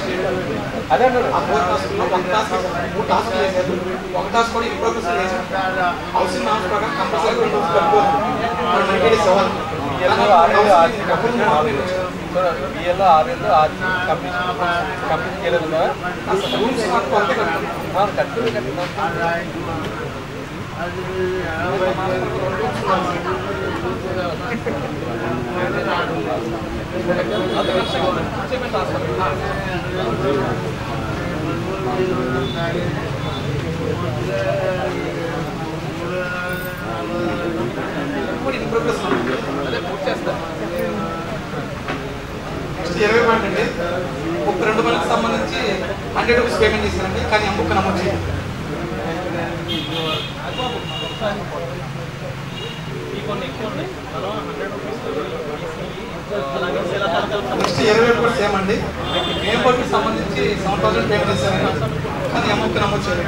అదే అన్నాడు ఆ 4 టాస్క్లో 1 టాస్క్ 3 టాస్క్లు చేశారు 1 టాస్క్ కూడా ఇంప్రూవ్ చేశారు హౌసింగ్ నామ్స్ ప్రకారం కంపల్సరీ 2 టాస్క్ కట్టుకోవాలి సవాల్ బిఎల్లో 6 కంప్లీట్ చేయలేదు నెక్స్ట్ 20 పాయింట్ అండి 32 మందికి సంబంధించి 100 రూపీస్ పేమెంట్ చేశారండి కానీ బుక్ నమోదు చేయాలి నెక్స్ట్ 20 కూడా సేమ్ అండి మెయిన్ బోర్డుకి సంబంధించి 7,000 పేమెంట్ చేశారండి కానీ బుక్ నమోదు చేయాలి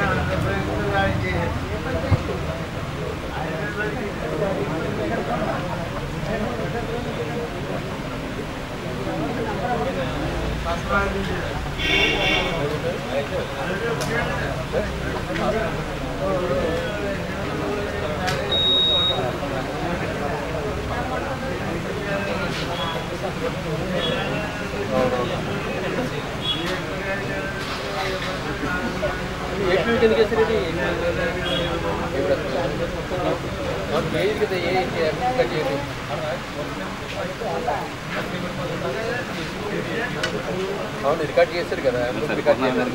అవును రికార్డ్ చేశారు కదా రికార్డ్ చేశారు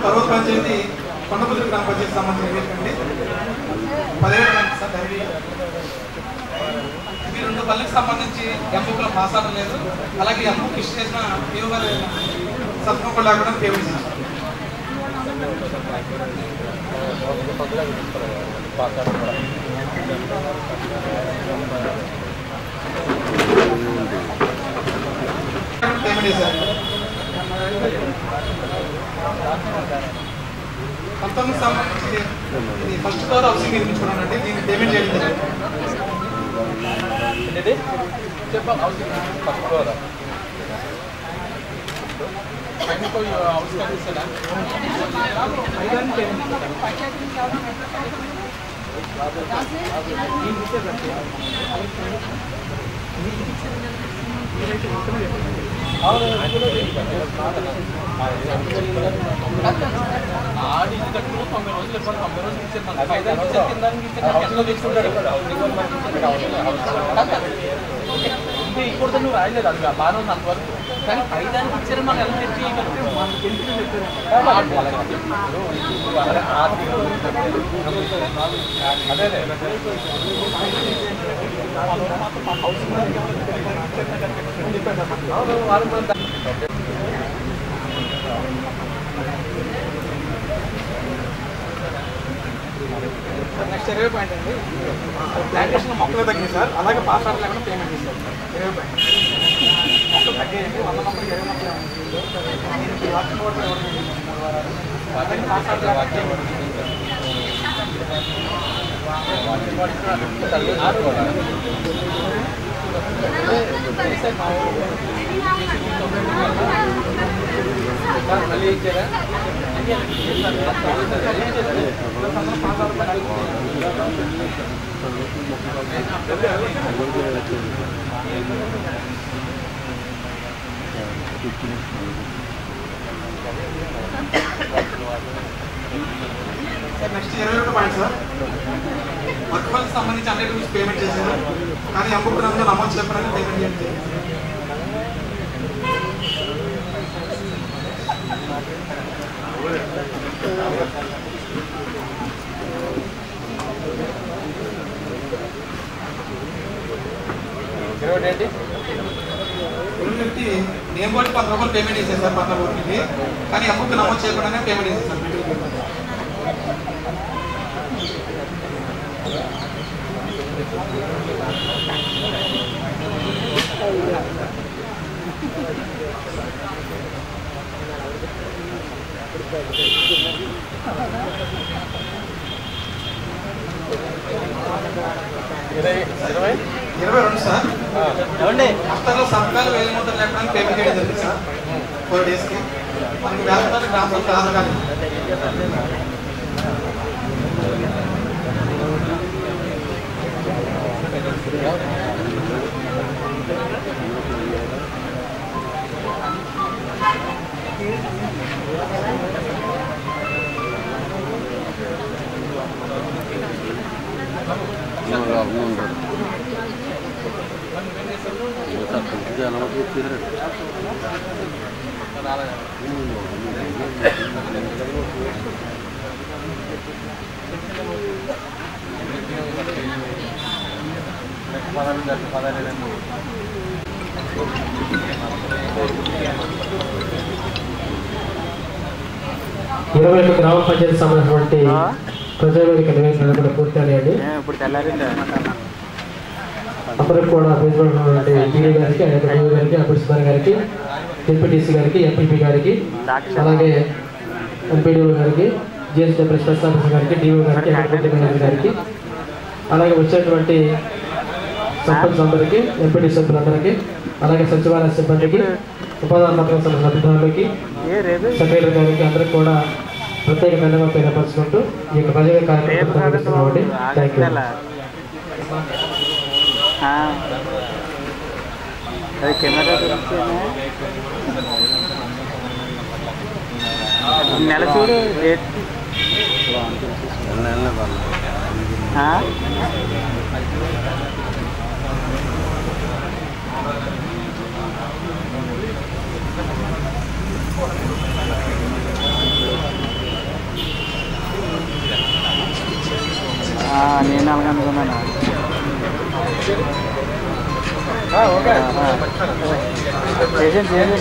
పర్వత పంచాయతీ కొండపల్లి గ్రామ పంచాయతీ సంబంధించిన ఏంటండి 17 సార్ ఈ 2 పల్లెకి సంబంధించి ఎంబుక్లో పాస్ అవ్వడం లేదు అలాగే ఎంబుక్ ఇష్ట చేసిన పేరు గారు సత్వం లేకుండా పేమెంట్ చేశారు పేమెంట్ చేశారు 19 సంబంధించి ఇది ఫస్ట్ ఫ్లోర్ హౌసింగ్ నిర్మించుకున్నానండి దీన్ని పేమెంట్ చేయడం జరిగింది చెప్పా హౌసింగ్ ఫస్ట్ ఫ్లోర్ హౌస్ కట్టిస్తాడా ఆడి కట్టుకుని 90 రోజులు ఇవ్వాలి 90 రోజులు ఇచ్చారు కింద తీసుకుంటాడు ఇప్పుడు నువ్వు రాయలేదు అది బాగానే ఉంది అంతవరకు కానీ పైదానికి ఇచ్చారు మనం ఎలా తెచ్చి మనకి ఎందుకు చెప్పారు అదే నెక్స్ట్ 20 పాయింట్ అండి ప్లాంటేషన్ మొక్కలు తగ్గింది సార్ అలాగే పాస్ ఆర్డర్ లేకుండా పేమెంట్ ఇస్తారు 20 పాయింట్ మొక్కలు తగ్గాయండి 100 మొక్కలు 20 మొక్కలు అలాగే పాస్ ఆర్డర్ మళ్ళీ ఇచ్చారా next 22 point sir work funds సంబంధించి అన్ని రూల్స్ పేమెంట్ చేశారు కానీ అమ్ముకున్నందుకు నమోదు చెప్పడానికి పేమెంట్ చేయండి వ్యక్తి నేమ్ బోర్డు 10 రూపాయలు పేమెంట్ చేశారు సార్ 10 రూపాయలకి కానీ అమ్ముకు నమోదు చేయకుండానే పేమెంట్ చేశారు ఇరవై 22 సార్ హస్తాలో సంతకాలు వేల ముద్రలు లేకుండా పేమెంట్ చేయడం జరిగింది సార్ 4 డేస్కి మనకి వేల గ్రామ సంస్థ ఆధార్ ఇరవై ఒక్క గ్రామ పంచాయతీ సంబంధించినటువంటి ప్రజావేదిక నివేదికలు కూడా పూర్తి అయ్యాయండి. అప్పటికి కూడా ఉన్నటువంటి టీడీ గారికి ఐఎండీ గారికి అభివృద్ధి గారికి డిప్యూటీసీ గారికి ఎంపీపీ గారికి అలాగే ఎంపీడీఓ గారికి జిఎస్టీ ప్రెసిడెంట్ ఆఫీసర్ గారికి డిఓ గారికి ఎంపీ గారికి అలాగే వచ్చేటువంటి సర్పంచ్ అందరికీ ఎంపీడీ సభ్యులందరికీ అలాగే సచివాలయ సిబ్బందికి ఉపాధి పథకం సభ్యులకి సెక్రటరీ గారికి అందరికీ కూడా ప్రత్యేక ధన్యవాదాలు తెలియపరుచుకుంటూ ఈ యొక్క ప్రజల కార్యక్రమం ప్రారంభిస్తున్నామండి. Thank you. నెల చూడు నేను అలాగే అనుకున్నాను. చేసేయండి